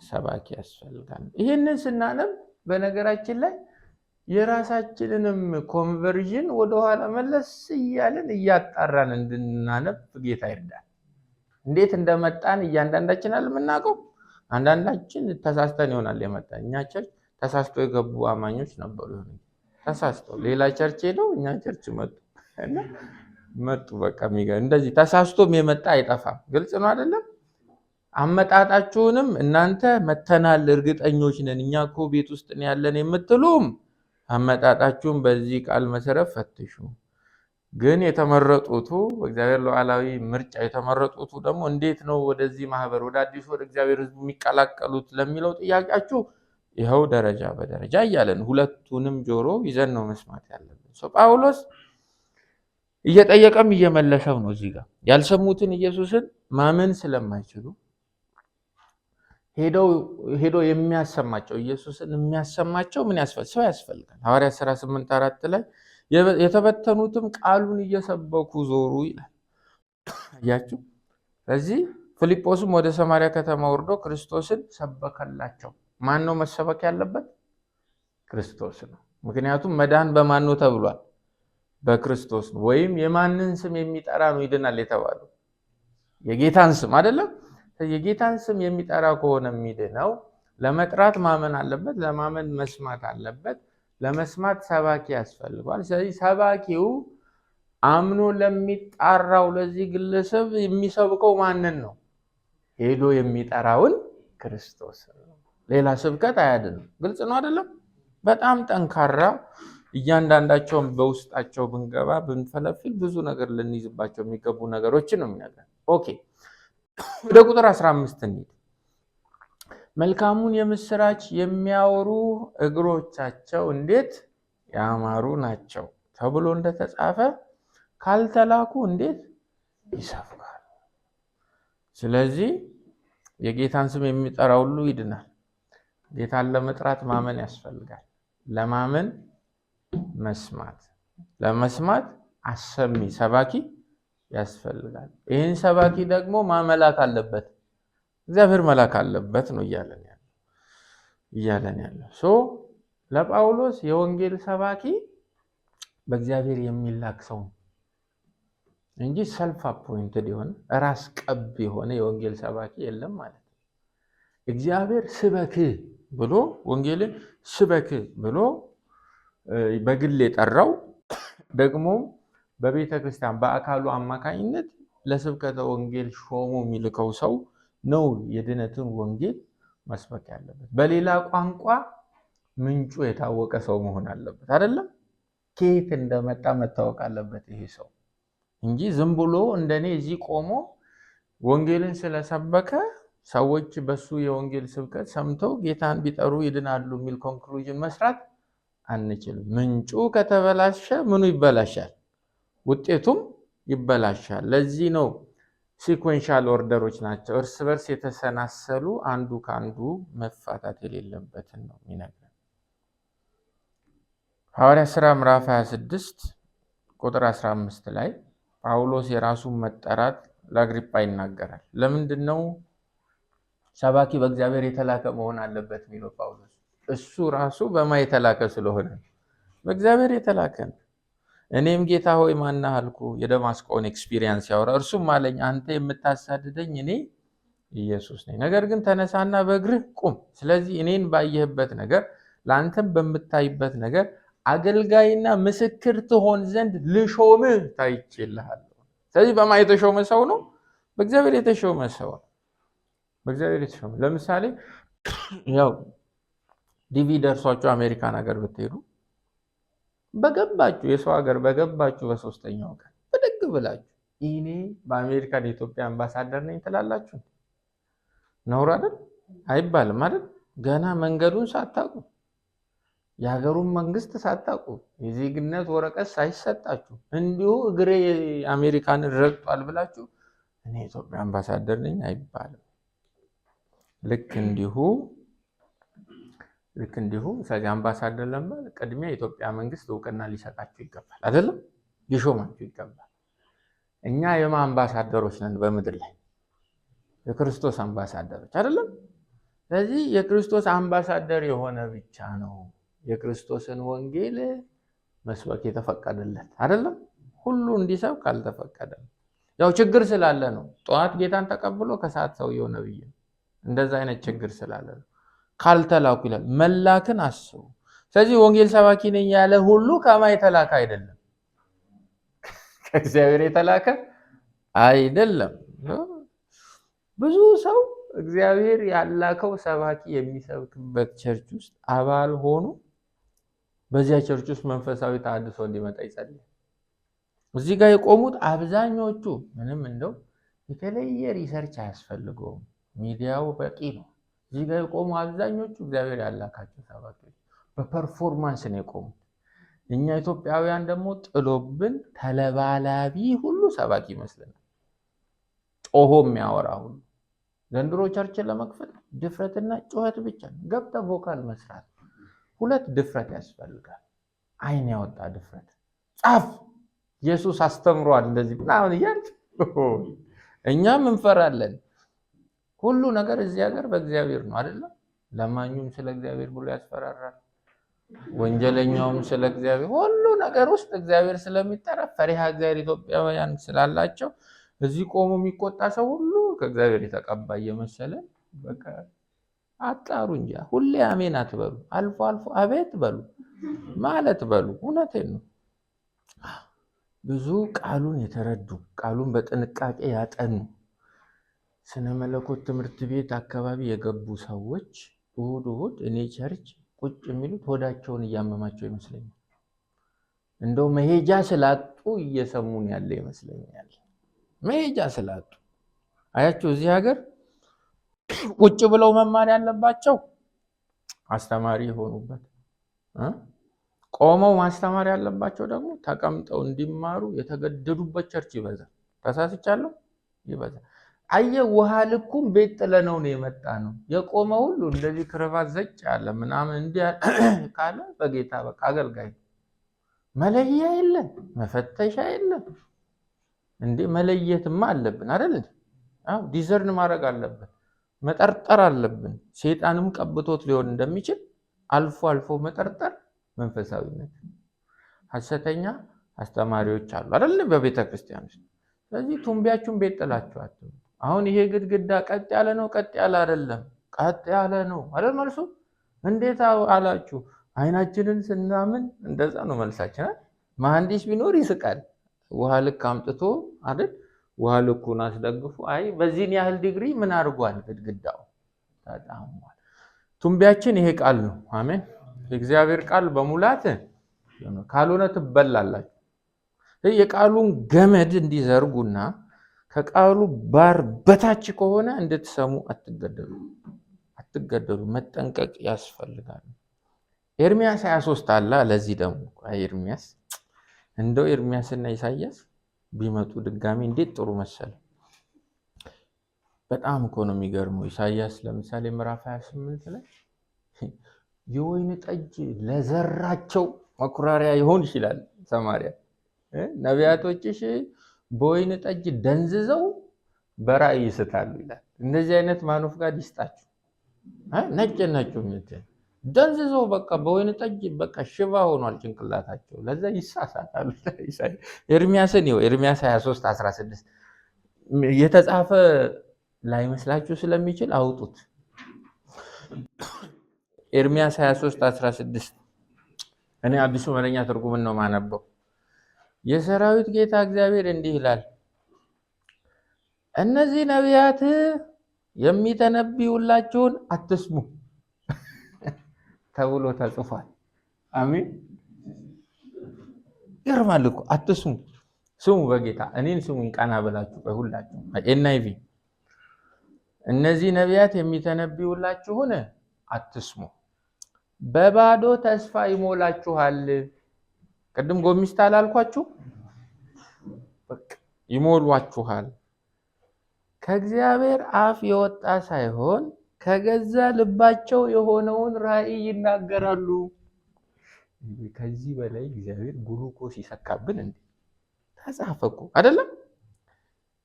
ሰባኪ ያስፈልጋል። ይህንን ስናነብ በነገራችን ላይ የራሳችንንም ኮንቨርዥን ወደኋላ መለስ እያለን እያጣራን እንድናነብ ጌታ ይርዳል። እንዴት እንደመጣን እያንዳንዳችን አልምናውቀው። አንዳንዳችን ተሳስተን ይሆናል የመጣ እኛ ቸርች ተሳስቶ የገቡ አማኞች ነበሩ። ተሳስቶ ሌላ ቸርች ሄደው እኛ ቸርች መጡ። በቃ እንደዚህ ተሳስቶም የመጣ አይጠፋም። ግልጽ ነው አይደለም? አመጣጣችሁንም እናንተ መተናል እርግጠኞች ነን እኛ እኮ ቤት ውስጥ ያለን የምትሉም አመጣጣችሁን በዚህ ቃል መሰረት ፈትሹ። ግን የተመረጡቱ በእግዚአብሔር ሉዓላዊ ምርጫ የተመረጡቱ ደግሞ እንዴት ነው ወደዚህ ማህበር ወደ አዲሱ ወደ እግዚአብሔር ሕዝብ የሚቀላቀሉት ለሚለው ጥያቄያችሁ ይኸው ደረጃ በደረጃ እያለን ሁለቱንም ጆሮ ይዘን ነው መስማት ያለብን። ጳውሎስ እየጠየቀም እየመለሰው ነው። እዚህ ጋር ያልሰሙትን ኢየሱስን ማመን ስለማይችሉ ሄዶ የሚያሰማቸው ኢየሱስን የሚያሰማቸው ምን ሰው ያስፈልጋል። ሐዋርያት ሥራ 8:4 ላይ የተበተኑትም ቃሉን እየሰበኩ ዞሩ ይላል። አያችሁ። ስለዚህ ፊልጶስም ወደ ሰማርያ ከተማ ወርዶ ክርስቶስን ሰበከላቸው። ማን ነው መሰበክ ያለበት? ክርስቶስ ነው። ምክንያቱም መዳን በማን ነው ተብሏል? በክርስቶስ ነው። ወይም የማንን ስም የሚጠራ ነው ይድናል የተባለው? የጌታን ስም አይደለም? የጌታን ስም የሚጠራ ከሆነ የሚድነው ለመጥራት ማመን አለበት፣ ለማመን መስማት አለበት። ለመስማት ሰባኪ ያስፈልገዋል። ስለዚህ ሰባኪው አምኖ ለሚጣራው ለዚህ ግለሰብ የሚሰብከው ማንን ነው? ሄዶ የሚጠራውን ክርስቶስ ነው። ሌላ ስብከት አያድንም። ግልጽ ነው አይደለም? በጣም ጠንካራ እያንዳንዳቸውን በውስጣቸው ብንገባ ብንፈለፍል ብዙ ነገር ልንይዝባቸው የሚገቡ ነገሮችን ነው የሚነግረን። ኦኬ ወደ ቁጥር 15 እንሂድ። መልካሙን የምስራች የሚያወሩ እግሮቻቸው እንዴት ያማሩ ናቸው ተብሎ እንደተጻፈ ካልተላኩ እንዴት ይሰብካሉ። ስለዚህ የጌታን ስም የሚጠራ ሁሉ ይድናል። ጌታን ለመጥራት ማመን ያስፈልጋል። ለማመን መስማት፣ ለመስማት አሰሚ ሰባኪ ያስፈልጋል። ይህን ሰባኪ ደግሞ ማመላክ አለበት፣ እግዚአብሔር መላክ አለበት ነው እያለን ያለው። ለጳውሎስ የወንጌል ሰባኪ በእግዚአብሔር የሚላክ ሰው እንጂ ሰልፍ አፖይንትድ የሆነ ራስ ቀብ የሆነ የወንጌል ሰባኪ የለም ማለት ነው። እግዚአብሔር ስበክ ብሎ ወንጌልን ስበክ ብሎ በግል የጠራው ደግሞ በቤተ ክርስቲያን በአካሉ አማካኝነት ለስብከተ ወንጌል ሾሞ የሚልከው ሰው ነው የድነትን ወንጌል መስበክ ያለበት። በሌላ ቋንቋ ምንጩ የታወቀ ሰው መሆን አለበት አይደለም? ከየት እንደመጣ መታወቅ አለበት ይሄ ሰው እንጂ ዝም ብሎ እንደኔ እዚህ ቆሞ ወንጌልን ስለሰበከ ሰዎች በሱ የወንጌል ስብከት ሰምተው ጌታን ቢጠሩ ይድናሉ የሚል ኮንክሉዥን መስራት አንችልም። ምንጩ ከተበላሸ ምኑ ይበላሻል? ውጤቱም ይበላሻል። ለዚህ ነው ሲኩዌንሻል ኦርደሮች ናቸው፣ እርስ በርስ የተሰናሰሉ አንዱ ከአንዱ መፋታት የሌለበትን ነው የሚነግረን። ሐዋርያት ሥራ ምዕራፍ 26 ቁጥር 15 ላይ ጳውሎስ የራሱን መጠራት ለአግሪጳ ይናገራል። ለምንድን ነው ሰባኪ በእግዚአብሔር የተላከ መሆን አለበት የሚለው ጳውሎስ? እሱ ራሱ በማ የተላከ ስለሆነ በእግዚአብሔር የተላከ ነው። እኔም ጌታ ሆይ ማነህ አልኩ። የደማስቆን ኤክስፒሪየንስ ያወራ። እርሱም አለኝ አንተ የምታሳድደኝ እኔ ኢየሱስ ነኝ። ነገር ግን ተነሳና በእግርህ ቁም። ስለዚህ እኔን ባየህበት ነገር ለአንተም በምታይበት ነገር አገልጋይና ምስክር ትሆን ዘንድ ልሾምህ ታይቼልሃለሁ። ስለዚህ በማ የተሾመ ሰው ነው? በእግዚአብሔር የተሾመ ሰው ነው። በእግዚአብሔር የተሾመ። ለምሳሌ ያው ዲቪ ደርሷችሁ አሜሪካን ሀገር ብትሄዱ በገባችሁ የሰው ሀገር በገባችሁ በሶስተኛው ቀን ብድግ ብላችሁ እኔ በአሜሪካን የኢትዮጵያ አምባሳደር ነኝ ትላላችሁ? ነውር አይደል? አይባልም አይደል? ገና መንገዱን ሳታውቁ የሀገሩን መንግስት ሳታውቁ የዜግነት ወረቀት ሳይሰጣችሁ እንዲሁ እግሬ አሜሪካንን ረግጧል ብላችሁ እኔ የኢትዮጵያ አምባሳደር ነኝ አይባልም። ልክ እንዲሁ ስለዚህ አምባሳደር ለማለት ቅድሚያ የኢትዮጵያ መንግስት እውቅና ሊሰጣችሁ ይገባል አይደለም? ሊሾማችሁ ይገባል። እኛ የማ አምባሳደሮች ነን በምድር ላይ? የክርስቶስ አምባሳደሮች አይደለም? ስለዚህ የክርስቶስ አምባሳደር የሆነ ብቻ ነው የክርስቶስን ወንጌል መስበክ የተፈቀደለት አይደለም? ሁሉ እንዲሰብክ አልተፈቀደም። ያው ችግር ስላለ ነው። ጠዋት ጌታን ተቀብሎ ከሰዓት ሰውየው ነብይ ነው። እንደዛ አይነት ችግር ስላለ ነው። ካልተላኩ ይላል። መላክን አስቡ። ስለዚህ ወንጌል ሰባኪ ነኝ ያለ ሁሉ ከማ የተላከ አይደለም፣ ከእግዚአብሔር የተላከ አይደለም። ብዙ ሰው እግዚአብሔር ያላከው ሰባኪ የሚሰብክበት ቸርች ውስጥ አባል ሆኖ በዚያ ቸርች ውስጥ መንፈሳዊ ተሐድሶ እንዲመጣ ይጸልያል። እዚህ ጋር የቆሙት አብዛኞቹ ምንም እንደው የተለየ ሪሰርች አያስፈልገውም፣ ሚዲያው በቂ ነው። እዚህ ጋር የቆሙ አብዛኞቹ እግዚአብሔር ያላካቸው ሰባኪዎች በፐርፎርማንስ ነው የቆሙት። እኛ ኢትዮጵያውያን ደግሞ ጥሎብን ተለባላቢ ሁሉ ሰባኪ ይመስለናል፣ ጮሆ የሚያወራ ሁሉ። ዘንድሮ ቸርች ለመክፈት ድፍረትና ጩኸት ብቻ ነው። ገብተ ቮካል መስራት ሁለት ድፍረት ያስፈልጋል። አይን ያወጣ ድፍረት። ጻፍ ኢየሱስ አስተምሯል እንደዚህ ምናምን እያል እኛም እንፈራለን። ሁሉ ነገር እዚህ ሀገር በእግዚአብሔር ነው አይደለም? ለማኙም ስለ እግዚአብሔር ብሎ ያስፈራራል፣ ወንጀለኛውም ስለ እግዚአብሔር። ሁሉ ነገር ውስጥ እግዚአብሔር ስለሚጠራ ፈሪሃ እግዚአብሔር ኢትዮጵያውያን ስላላቸው እዚህ ቆሞ የሚቆጣ ሰው ሁሉ ከእግዚአብሔር የተቀባ እየመሰለን በቃ አጣሩ እንጂ ሁሌ አሜን አትበሉ፣ አልፎ አልፎ አቤት በሉ ማለት በሉ። እውነቴን ነው። ብዙ ቃሉን የተረዱ ቃሉን በጥንቃቄ ያጠኑ ስነ መለኮት ትምህርት ቤት አካባቢ የገቡ ሰዎች እሑድ እኔ ቸርች ቁጭ የሚሉት ሆዳቸውን እያመማቸው ይመስለኛል። እንደው መሄጃ ስላጡ እየሰሙን ያለ ይመስለኛል። መሄጃ ስላጡ አያቸው። እዚህ ሀገር ቁጭ ብለው መማር ያለባቸው አስተማሪ የሆኑበት፣ ቆመው ማስተማር ያለባቸው ደግሞ ተቀምጠው እንዲማሩ የተገደዱበት ቸርች ይበዛል። ተሳስቻለሁ? ይበዛል። አየ ውሃ ልኩም ቤት ጥለነው ነው የመጣ ነው። የቆመ ሁሉ እንደዚህ ክረባት ዘጭ ያለ ምናምን እንዲህ ካለ በጌታ በቃ አገልጋይ። መለያ የለም፣ መፈተሻ የለም። እንዴ መለየትማ አለብን አይደል? አዎ ዲዘርን ማድረግ አለብን፣ መጠርጠር አለብን። ሴጣንም ቀብቶት ሊሆን እንደሚችል አልፎ አልፎ መጠርጠር መንፈሳዊነት። ሐሰተኛ አስተማሪዎች አሉ አይደል በቤተ ክርስቲያን ውስጥ። ስለዚህ ቱንቢያችሁን ቤት ጥላችሁ አትምጡ። አሁን ይሄ ግድግዳ ቀጥ ያለ ነው ቀጥ ያለ አይደለም? ቀጥ ያለ ነው አይደል መልሱ? እንዴት አላችሁ? አይናችንን ስናምን እንደዛ ነው መልሳችን። መሐንዲስ ቢኖር ይስቃል። ውሃ ልክ አምጥቶ አይደል ውሃ ልኩን አስደግፉ፣ አይ በዚህን ያህል ዲግሪ ምን አድርጓል ግድግዳው ተጣሟል። ቱንቢያችን ይሄ ቃል ነው። አሜን። የእግዚአብሔር ቃል በሙላት ካልሆነ ትበላላችሁ። የቃሉን ገመድ እንዲዘርጉና ከቃሉ ባር በታች ከሆነ እንድትሰሙ አትገደሉ፣ መጠንቀቅ ያስፈልጋል። ኤርሚያስ 23 አለ። ለዚህ ደግሞ ኤርሚያስ እንደው ኤርሚያስና ኢሳይያስ ቢመጡ ድጋሚ እንዴት ጥሩ መሰለ። በጣም እኮ ነው የሚገርመው። ኢሳይያስ ለምሳሌ ምዕራፍ 28 ላይ የወይን ጠጅ ለዘራቸው መኩራሪያ ይሆን ይችላል ሰማርያ፣ ነቢያቶችሽ በወይን ጠጅ ደንዝዘው በራእይ ይስታሉ ይላል። እንደዚህ አይነት ማኑፍ ጋር ይስጣችሁ። ነጭ ደንዝዘው በቃ በወይን ጠጅ በቃ ሽባ ሆኗል ጭንቅላታቸው፣ ለዛ ይሳሳታሉ። ኤርሚያስን ይኸው ኤርሚያስ 23:16 የተጻፈ ላይመስላችሁ ስለሚችል አውጡት። ኤርሚያስ 23:16 እኔ አዲሱ መደበኛ ትርጉምን ነው ማነበው። የሰራዊት ጌታ እግዚአብሔር እንዲህ ይላል፣ እነዚህ ነቢያት የሚተነብዩላችሁን አትስሙ ተብሎ ተጽፏል። አሜን። ይገርማል እኮ አትስሙ። ስሙ በጌታ እኔን ስሙኝ ቀና ብላችሁ በሁላችሁ። ኤንአይቪ እነዚህ ነቢያት የሚተነብዩላችሁን አትስሙ፣ በባዶ ተስፋ ይሞላችኋል። ቅድም ጎሚስታ አላልኳችሁ? በቃ ይሞሏችኋል። ከእግዚአብሔር አፍ የወጣ ሳይሆን ከገዛ ልባቸው የሆነውን ራእይ ይናገራሉ። ከዚህ በላይ እግዚአብሔር ግሉኮስ ይሰካብን እንዴ? ተጻፈኩ አይደለም?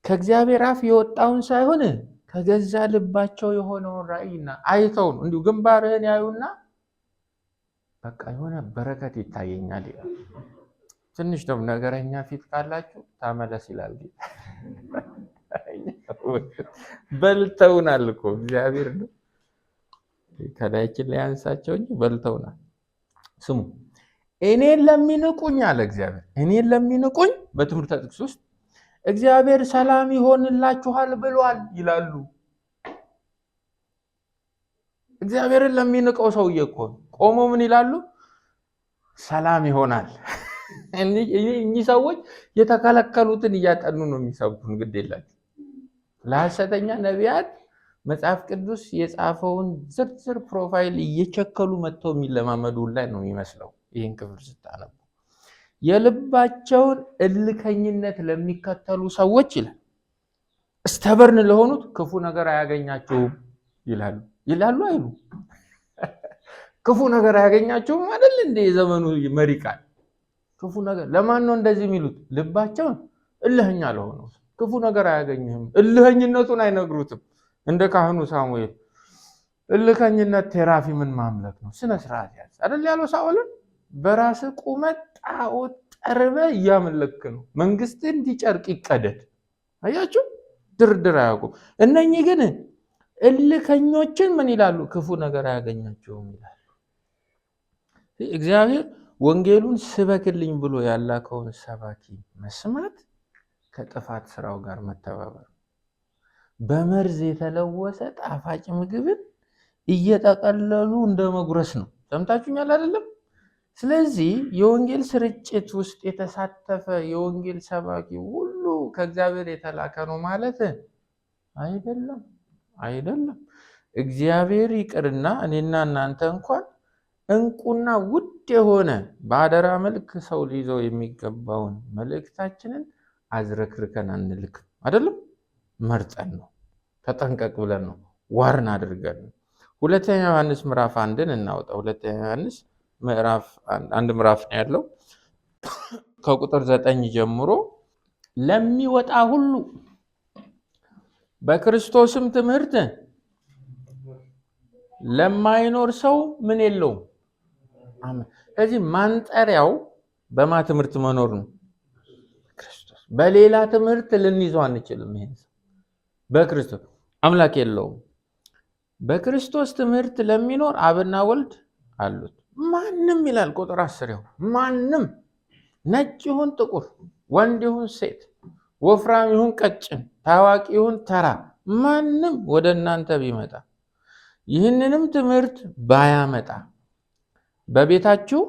ከእግዚአብሔር አፍ የወጣውን ሳይሆን ከገዛ ልባቸው የሆነውን ራእይና አይተው ነው። እንዲሁ ግንባርህን ያዩና በቃ የሆነ በረከት ይታየኛል ይላል። ትንሽ ነው ነገረኛ ፊት ካላችሁ ታመለስ ይላል። በልተውናል እኮ እግዚአብሔር ነው ከላያችን ላይ አንሳቸው እንጂ በልተውናል። ስሙ እኔን ለሚንቁኝ አለ እግዚአብሔር፣ እኔን ለሚንቁኝ በትምህርተ ጥቅስ ውስጥ እግዚአብሔር ሰላም ይሆንላችኋል ብሏል ይላሉ። እግዚአብሔርን ለሚንቀው ሰውዬ እኮ ቆሞ ምን ይላሉ? ሰላም ይሆናል። እኚህ ሰዎች የተከለከሉትን እያጠኑ ነው የሚሰብኩን። ግድ የላቸው ለሐሰተኛ ነቢያት መጽሐፍ ቅዱስ የጻፈውን ዝርዝር ፕሮፋይል እየቸከሉ መጥተው የሚለማመዱ ላይ ነው የሚመስለው። ይህን ክፍል ስታነቡ የልባቸውን እልከኝነት ለሚከተሉ ሰዎች ይላል፣ እስተበርን ለሆኑት ክፉ ነገር አያገኛቸውም ይላሉ አይሉ? ክፉ ነገር አያገኛቸውም አይደል እንደ የዘመኑ መሪ ቃል። ክፉ ነገር ለማን ነው እንደዚህ የሚሉት? ልባቸውን እልህኛ ለሆነው ክፉ ነገር አያገኝህም። እልህኝነቱን አይነግሩትም። እንደ ካህኑ ሳሙኤል እልከኝነት ቴራፊምን ማምለክ ነው፣ ስነ ስርዓት ያዝ አይደል ያለው ሳኦልን። በራስ ቁመት ጣዖት ጠርበ እያመለክ ነው፣ መንግስት እንዲጨርቅ ይቀደድ። አያችሁ፣ ድርድር አያውቁም። እነኚህ ግን እልከኞችን ምን ይላሉ? ክፉ ነገር አያገኛቸውም ይላሉ። እግዚአብሔር ወንጌሉን ስበክልኝ ብሎ ያላከውን ሰባኪ መስማት ከጥፋት ስራው ጋር መተባበር፣ በመርዝ የተለወሰ ጣፋጭ ምግብን እየጠቀለሉ እንደ መጉረስ ነው። ሰምታችሁኛል አይደለም? ስለዚህ የወንጌል ስርጭት ውስጥ የተሳተፈ የወንጌል ሰባኪ ሁሉ ከእግዚአብሔር የተላከ ነው ማለት አይደለም። እግዚአብሔር ይቅርና እኔና እናንተ እንኳን እንቁና ውድ የሆነ በአደራ መልክ ሰው ሊይዘው የሚገባውን መልእክታችንን አዝረክርከን አንልክም አይደለም። መርጠን ነው፣ ተጠንቀቅ ብለን ነው፣ ዋርን አድርገን ነው። ሁለተኛ ዮሐንስ ምዕራፍ 1ን እናውጣ። ሁለተኛ ዮሐንስ ምዕራፍ 1 ምዕራፍ ነው ያለው። ከቁጥር 9 ጀምሮ ለሚወጣ ሁሉ በክርስቶስም ትምህርት ለማይኖር ሰው ምን የለውም? አሜን። ስለዚህ ማንጠሪያው በማ ትምህርት መኖር ነው? ክርስቶስ። በሌላ ትምህርት ልንይዘው አንችልም። ይሄን በክርስቶስ አምላክ የለውም። በክርስቶስ ትምህርት ለሚኖር አብና ወልድ አሉት። ማንም ይላል ቁጥር 10 ማንም ነጭ ይሁን ጥቁር፣ ወንድ ይሁን ሴት፣ ወፍራም ይሁን ቀጭን፣ ታዋቂ ይሁን ተራ፣ ማንም ወደ እናንተ ቢመጣ ይህንንም ትምህርት ባያመጣ በቤታችሁ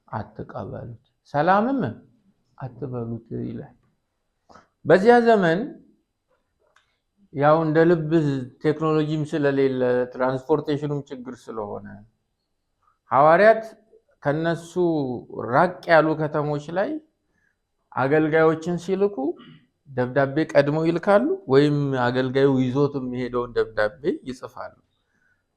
አትቀበሉት፣ ሰላምም አትበሉት ይላል። በዚያ ዘመን ያው እንደ ልብ ቴክኖሎጂም ስለሌለ ትራንስፖርቴሽኑም ችግር ስለሆነ ሐዋርያት ከነሱ ራቅ ያሉ ከተሞች ላይ አገልጋዮችን ሲልኩ ደብዳቤ ቀድመው ይልካሉ፣ ወይም አገልጋዩ ይዞት የሚሄደውን ደብዳቤ ይጽፋሉ።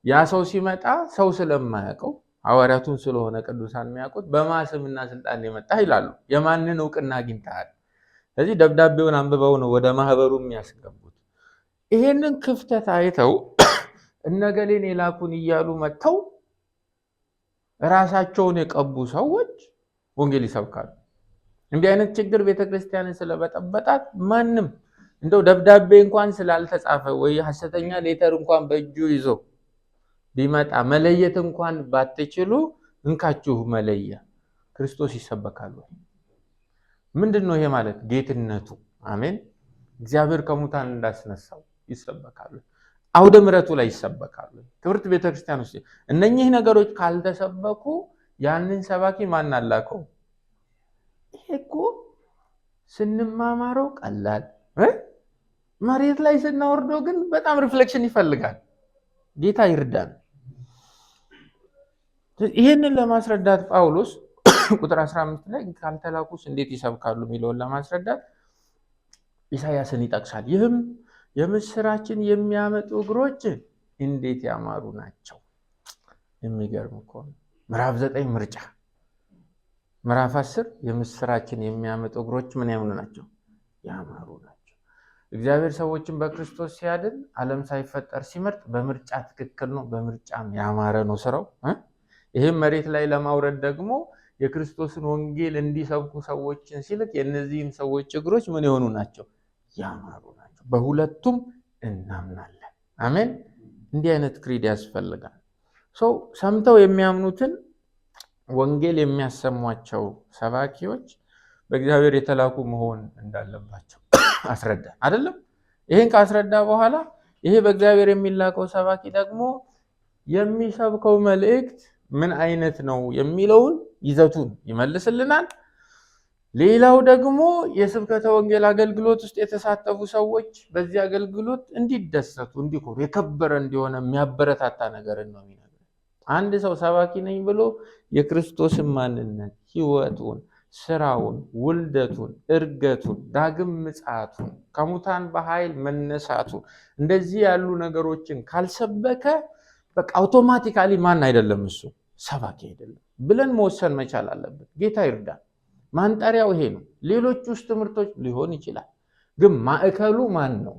ያ ሰው ሲመጣ ሰው ስለማያውቀው ሐዋርያቱን ስለሆነ ቅዱሳን የሚያውቁት በማስምና ስልጣን የመጣ ይላሉ። የማንን እውቅና አግኝተሃል? ስለዚህ ደብዳቤውን አንብበው ነው ወደ ማህበሩ የሚያስገቡት። ይሄንን ክፍተት አይተው እነገሌን የላኩን እያሉ መጥተው ራሳቸውን የቀቡ ሰዎች ወንጌል ይሰብካሉ። እንዲህ አይነት ችግር ቤተክርስቲያንን ስለበጠበጣት ማንም እንደው ደብዳቤ እንኳን ስላልተጻፈ ወይ ሐሰተኛ ሌተር እንኳን በእጁ ይዞ ቢመጣ መለየት እንኳን ባትችሉ እንካችሁ መለያ ክርስቶስ ይሰበካሉ። ምንድነው ይሄ ማለት? ጌትነቱ። አሜን። እግዚአብሔር ከሙታን እንዳስነሳው ይሰበካሉ። አውደ ምሕረቱ ላይ ይሰበካሉ። ትምህርት ቤተክርስቲያን ውስጥ እነኚህ ነገሮች ካልተሰበኩ ያንን ሰባኪ ማን አላከው? ይሄ እኮ ስንማማረው ቀላል፣ መሬት ላይ ስናወርደው ግን በጣም ሪፍሌክሽን ይፈልጋል። ጌታ ይርዳን። ይሄንን ለማስረዳት ጳውሎስ ቁጥር 15 ላይ ካልተላኩስ እንዴት ይሰብካሉ የሚለውን ለማስረዳት ኢሳይያስን ይጠቅሳል። ይህም የምስራችን የሚያመጡ እግሮች እንዴት ያማሩ ናቸው። የሚገርም እኮ ነው። ምዕራፍ 9 ምርጫ፣ ምዕራፍ 10 የምስራችን የሚያመጡ እግሮች ምን ያምኑ ናቸው? ያማሩ ናቸው። እግዚአብሔር ሰዎችን በክርስቶስ ሲያድን ዓለም ሳይፈጠር ሲመርጥ በምርጫ ትክክል ነው፣ በምርጫም ያማረ ነው ስራው። ይህም መሬት ላይ ለማውረድ ደግሞ የክርስቶስን ወንጌል እንዲሰብኩ ሰዎችን ሲልክ የእነዚህም ሰዎች እግሮች ምን የሆኑ ናቸው? ያማሩ ናቸው። በሁለቱም እናምናለን። አሜን። እንዲህ አይነት ክሪድ ያስፈልጋል። ሰው ሰምተው የሚያምኑትን ወንጌል የሚያሰሟቸው ሰባኪዎች በእግዚአብሔር የተላኩ መሆን እንዳለባቸው አስረዳ አይደለም? ይሄን ካስረዳ በኋላ ይሄ በእግዚአብሔር የሚላከው ሰባኪ ደግሞ የሚሰብከው መልእክት ምን አይነት ነው የሚለውን ይዘቱን ይመልስልናል። ሌላው ደግሞ የስብከተ ወንጌል አገልግሎት ውስጥ የተሳተፉ ሰዎች በዚህ አገልግሎት እንዲደሰቱ፣ እንዲኮሩ፣ የከበረ እንዲሆነ የሚያበረታታ ነገር ነው የሚነግረን። አንድ ሰው ሰባኪ ነኝ ብሎ የክርስቶስን ማንነት፣ ሕይወቱን፣ ስራውን፣ ውልደቱን፣ እርገቱን፣ ዳግም ምጽአቱን፣ ከሙታን በኃይል መነሳቱን እንደዚህ ያሉ ነገሮችን ካልሰበከ በቃ አውቶማቲካሊ ማን አይደለም? እሱ ሰባኪ አይደለም ብለን መወሰን መቻል አለበት። ጌታ ይርዳል። ማንጠሪያው ይሄ ነው። ሌሎች ውስጥ ትምህርቶች ሊሆን ይችላል፣ ግን ማዕከሉ ማን ነው?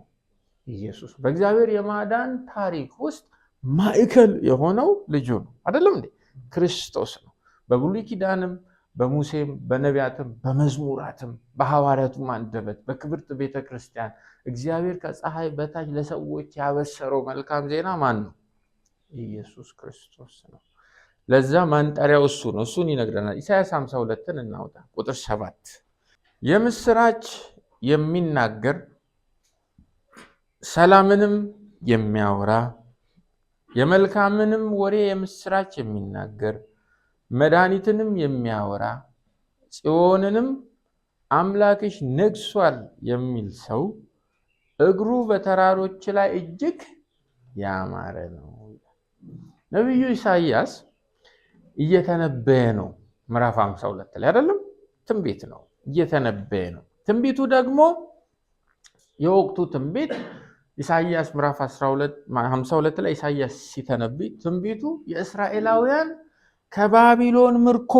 ኢየሱስ። በእግዚአብሔር የማዳን ታሪክ ውስጥ ማዕከል የሆነው ልጁ ነው አይደለም እንዴ? ክርስቶስ ነው። በብሉይ ኪዳንም በሙሴም በነቢያትም በመዝሙራትም በሐዋርያቱም አንደበት በክብርት ቤተክርስቲያን እግዚአብሔር ከፀሐይ በታች ለሰዎች ያበሰረው መልካም ዜና ማን ነው? ኢየሱስ ክርስቶስ ነው። ለዛ ማንጠሪያው እሱ ነው። እሱን ይነግረናል። ኢሳይያስ 52ን እናውጣ። ቁጥር 7 የምስራች የሚናገር ሰላምንም የሚያወራ የመልካምንም ወሬ የምስራች የሚናገር መድኃኒትንም የሚያወራ ጽዮንንም አምላክሽ ነግሷል የሚል ሰው እግሩ በተራሮች ላይ እጅግ ያማረ ነው። ነቢዩ ኢሳይያስ እየተነበየ ነው። ምዕራፍ 52 ላይ አይደለም? ትንቢት ነው፣ እየተነበየ ነው። ትንቢቱ ደግሞ የወቅቱ ትንቢት ኢሳይያስ ምዕራፍ 52 ላይ ኢሳይያስ ሲተነብይ ትንቢቱ የእስራኤላውያን ከባቢሎን ምርኮ፣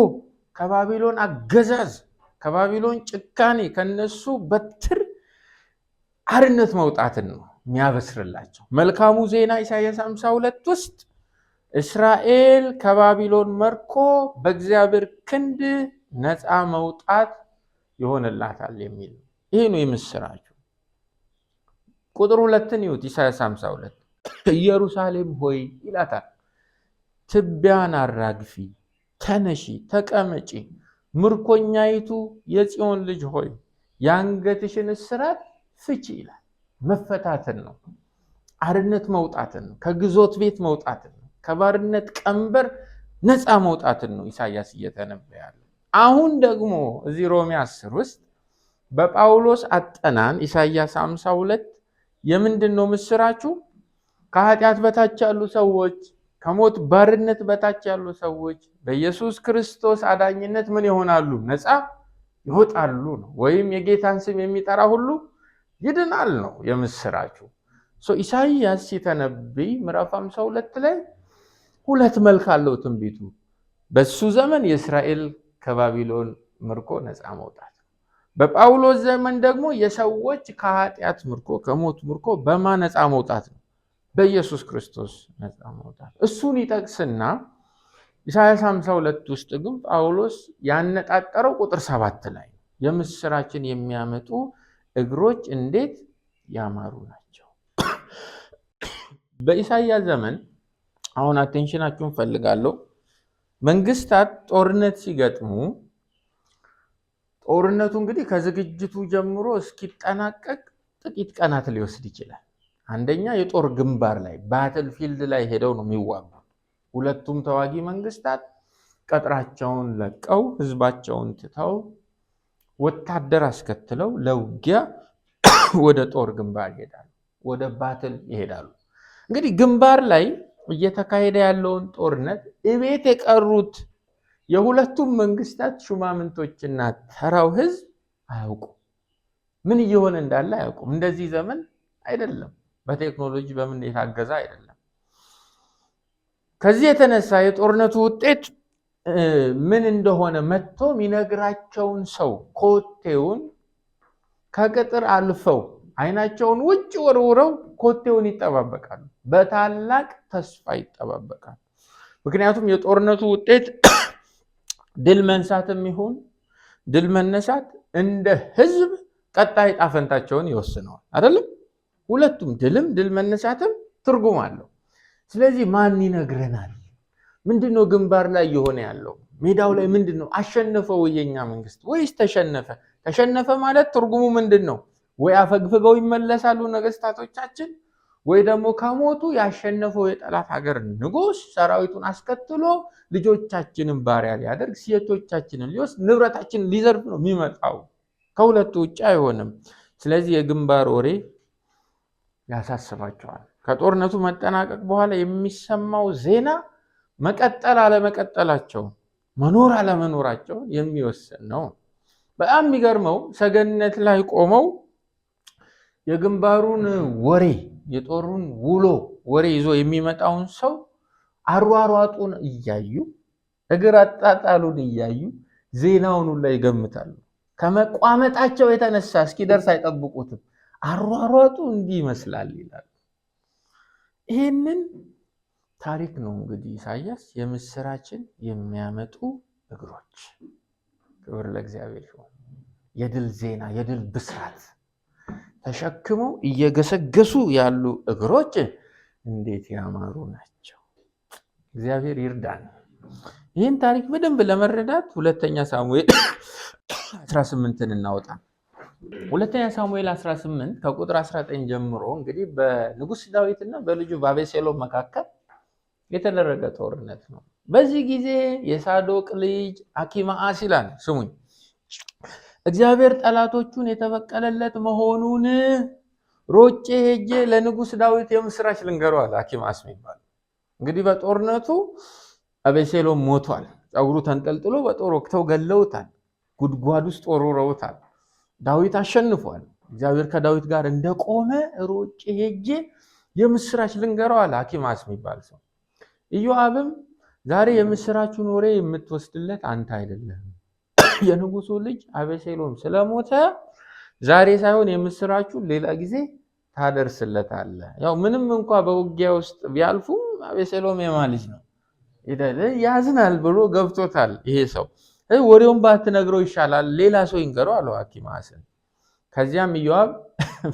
ከባቢሎን አገዛዝ፣ ከባቢሎን ጭካኔ፣ ከነሱ በትር አርነት መውጣትን ነው የሚያበስርላቸው። መልካሙ ዜና ኢሳይያስ 52 ውስጥ እስራኤል ከባቢሎን መርኮ በእግዚአብሔር ክንድ ነፃ መውጣት ይሆንላታል የሚል ይሄ ነው የምስራቹ። ቁጥር 2 ይሁት ኢሳይያስ 52 ኢየሩሳሌም ሆይ ይላታል፣ ትቢያን አራግፊ፣ ተነሺ፣ ተቀመጪ፣ ምርኮኛይቱ የጽዮን ልጅ ሆይ የአንገትሽን እስራት ፍቺ ይላል። መፈታትን ነው፣ አርነት መውጣትን ነው፣ ከግዞት ቤት መውጣትን ነው፣ ከባርነት ቀንበር ነፃ መውጣትን ነው ኢሳይያስ እየተነበየ ያለው። አሁን ደግሞ እዚህ ሮሜ 10 ውስጥ በጳውሎስ አጠናን ኢሳይያስ 52 የምንድነው ምስራቹ? ከኃጢአት በታች ያሉ ሰዎች፣ ከሞት ባርነት በታች ያሉ ሰዎች በኢየሱስ ክርስቶስ አዳኝነት ምን ይሆናሉ? ነፃ ይወጣሉ ነው። ወይም የጌታን ስም የሚጠራ ሁሉ ይድናል ነው የምስራቹ። ኢሳይያስ ሲተነብይ ምዕራፍ 52 ላይ ሁለት መልክ አለው ትንቢቱ። በሱ ዘመን የእስራኤል ከባቢሎን ምርኮ ነፃ መውጣት፣ በጳውሎስ ዘመን ደግሞ የሰዎች ከኃጢአት ምርኮ ከሞት ምርኮ በማን ነፃ መውጣት ነው? በኢየሱስ ክርስቶስ ነፃ መውጣት። እሱን ይጠቅስና ኢሳይያስ 52 ውስጥ ግን ጳውሎስ ያነጣጠረው ቁጥር 7 ላይ የምስራችን የሚያመጡ እግሮች እንዴት ያማሩ ናቸው። በኢሳይያስ ዘመን አሁን አቴንሽናችሁን ፈልጋለሁ። መንግስታት ጦርነት ሲገጥሙ ጦርነቱ እንግዲህ ከዝግጅቱ ጀምሮ እስኪጠናቀቅ ጥቂት ቀናት ሊወስድ ይችላል። አንደኛ የጦር ግንባር ላይ ባትል ፊልድ ላይ ሄደው ነው የሚዋጉት። ሁለቱም ተዋጊ መንግስታት ቀጥራቸውን ለቀው ህዝባቸውን ትተው ወታደር አስከትለው ለውጊያ ወደ ጦር ግንባር ይሄዳሉ፣ ወደ ባትል ይሄዳሉ። እንግዲህ ግንባር ላይ እየተካሄደ ያለውን ጦርነት እቤት የቀሩት የሁለቱም መንግስታት ሹማምንቶችና ተራው ህዝብ አያውቁም። ምን እየሆነ እንዳለ አያውቁም። እንደዚህ ዘመን አይደለም፣ በቴክኖሎጂ በምን የታገዘ አይደለም። ከዚህ የተነሳ የጦርነቱ ውጤት ምን እንደሆነ መጥቶ የሚነግራቸውን ሰው ኮቴውን ከቅጥር አልፈው አይናቸውን ውጭ ወርውረው ኮቴውን ይጠባበቃሉ። በታላቅ ተስፋ ይጠባበቃሉ። ምክንያቱም የጦርነቱ ውጤት ድል መንሳትም ይሁን ድል መነሳት እንደ ህዝብ ቀጣይ ጣፈንታቸውን ይወስነዋል አይደለም? ሁለቱም ድልም ድል መነሳትም ትርጉም አለው። ስለዚህ ማን ይነግረናል? ምንድነው ግንባር ላይ የሆነ ያለው? ሜዳው ላይ ምንድነው? አሸነፈው የኛ መንግስት ወይስ ተሸነፈ? ተሸነፈ ማለት ትርጉሙ ምንድነው? ወይ አፈግፍገው ይመለሳሉ ነገስታቶቻችን፣ ወይ ደግሞ ከሞቱ ያሸነፈው የጠላት ሀገር ንጉስ ሰራዊቱን አስከትሎ ልጆቻችንን ባሪያ ሊያደርግ፣ ሴቶቻችንን ሊወስድ፣ ንብረታችንን ሊዘርፍ ነው የሚመጣው። ከሁለቱ ውጭ አይሆንም። ስለዚህ የግንባር ወሬ ያሳስባቸዋል። ከጦርነቱ መጠናቀቅ በኋላ የሚሰማው ዜና መቀጠል አለመቀጠላቸውን፣ መኖር አለመኖራቸውን የሚወስን ነው። በጣም የሚገርመው ሰገነት ላይ ቆመው የግንባሩን ወሬ የጦሩን ውሎ ወሬ ይዞ የሚመጣውን ሰው አሯሯጡን እያዩ እግር አጣጣሉን እያዩ ዜናውን ላይ ይገምታሉ። ከመቋመጣቸው የተነሳ እስኪደርስ አይጠብቁትም። አሯሯጡ እንዲህ ይመስላል ይላሉ። ይህንን ታሪክ ነው እንግዲህ ኢሳይያስ የምስራችን የሚያመጡ እግሮች። ክብር ለእግዚአብሔር ይሁን። የድል ዜና የድል ብስራት ተሸክመው እየገሰገሱ ያሉ እግሮች እንዴት ያማሩ ናቸው። እግዚአብሔር ይርዳን። ይህን ታሪክ በደንብ ለመረዳት ሁለተኛ ሳሙኤል 18ን እናወጣ። ሁለተኛ ሳሙኤል 18 ከቁጥር 19 ጀምሮ እንግዲህ በንጉስ ዳዊትና በልጁ በአቤሴሎም መካከል የተደረገ ጦርነት ነው። በዚህ ጊዜ የሳዶቅ ልጅ አኪማአስ ይላል፣ ስሙኝ፣ እግዚአብሔር ጠላቶቹን የተበቀለለት መሆኑን ሮጬ ሄጄ ለንጉስ ዳዊት የምስራች ልንገረው አለ። አኪማአስ የሚባል እንግዲህ በጦርነቱ አቤሴሎም ሞቷል። ፀጉሩ ተንጠልጥሎ በጦር ወቅተው ገለውታል። ጉድጓድ ውስጥ ወርውረውታል። ዳዊት አሸንፏል። እግዚአብሔር ከዳዊት ጋር እንደቆመ ሮጬ ሄጄ የምስራች ልንገረው አለ አኪማአስ የሚባል ሰው። ኢዮአብም ዛሬ የምስራቹን ወሬ የምትወስድለት አንተ አይደለም፣ የንጉሱ ልጅ አቤሴሎም ስለሞተ ዛሬ ሳይሆን የምስራቹን ሌላ ጊዜ ታደርስለታለህ። ያው ምንም እንኳን በውጊያ ውስጥ ቢያልፉም አቤሴሎም የማን ልጅ ነው? ያዝናል ብሎ ገብቶታል ይሄ ሰው። ወሬውን ባትነግረው ይሻላል፣ ሌላ ሰው ይንገረው አለው አኪማስን። ከዚያም ኢዮአብ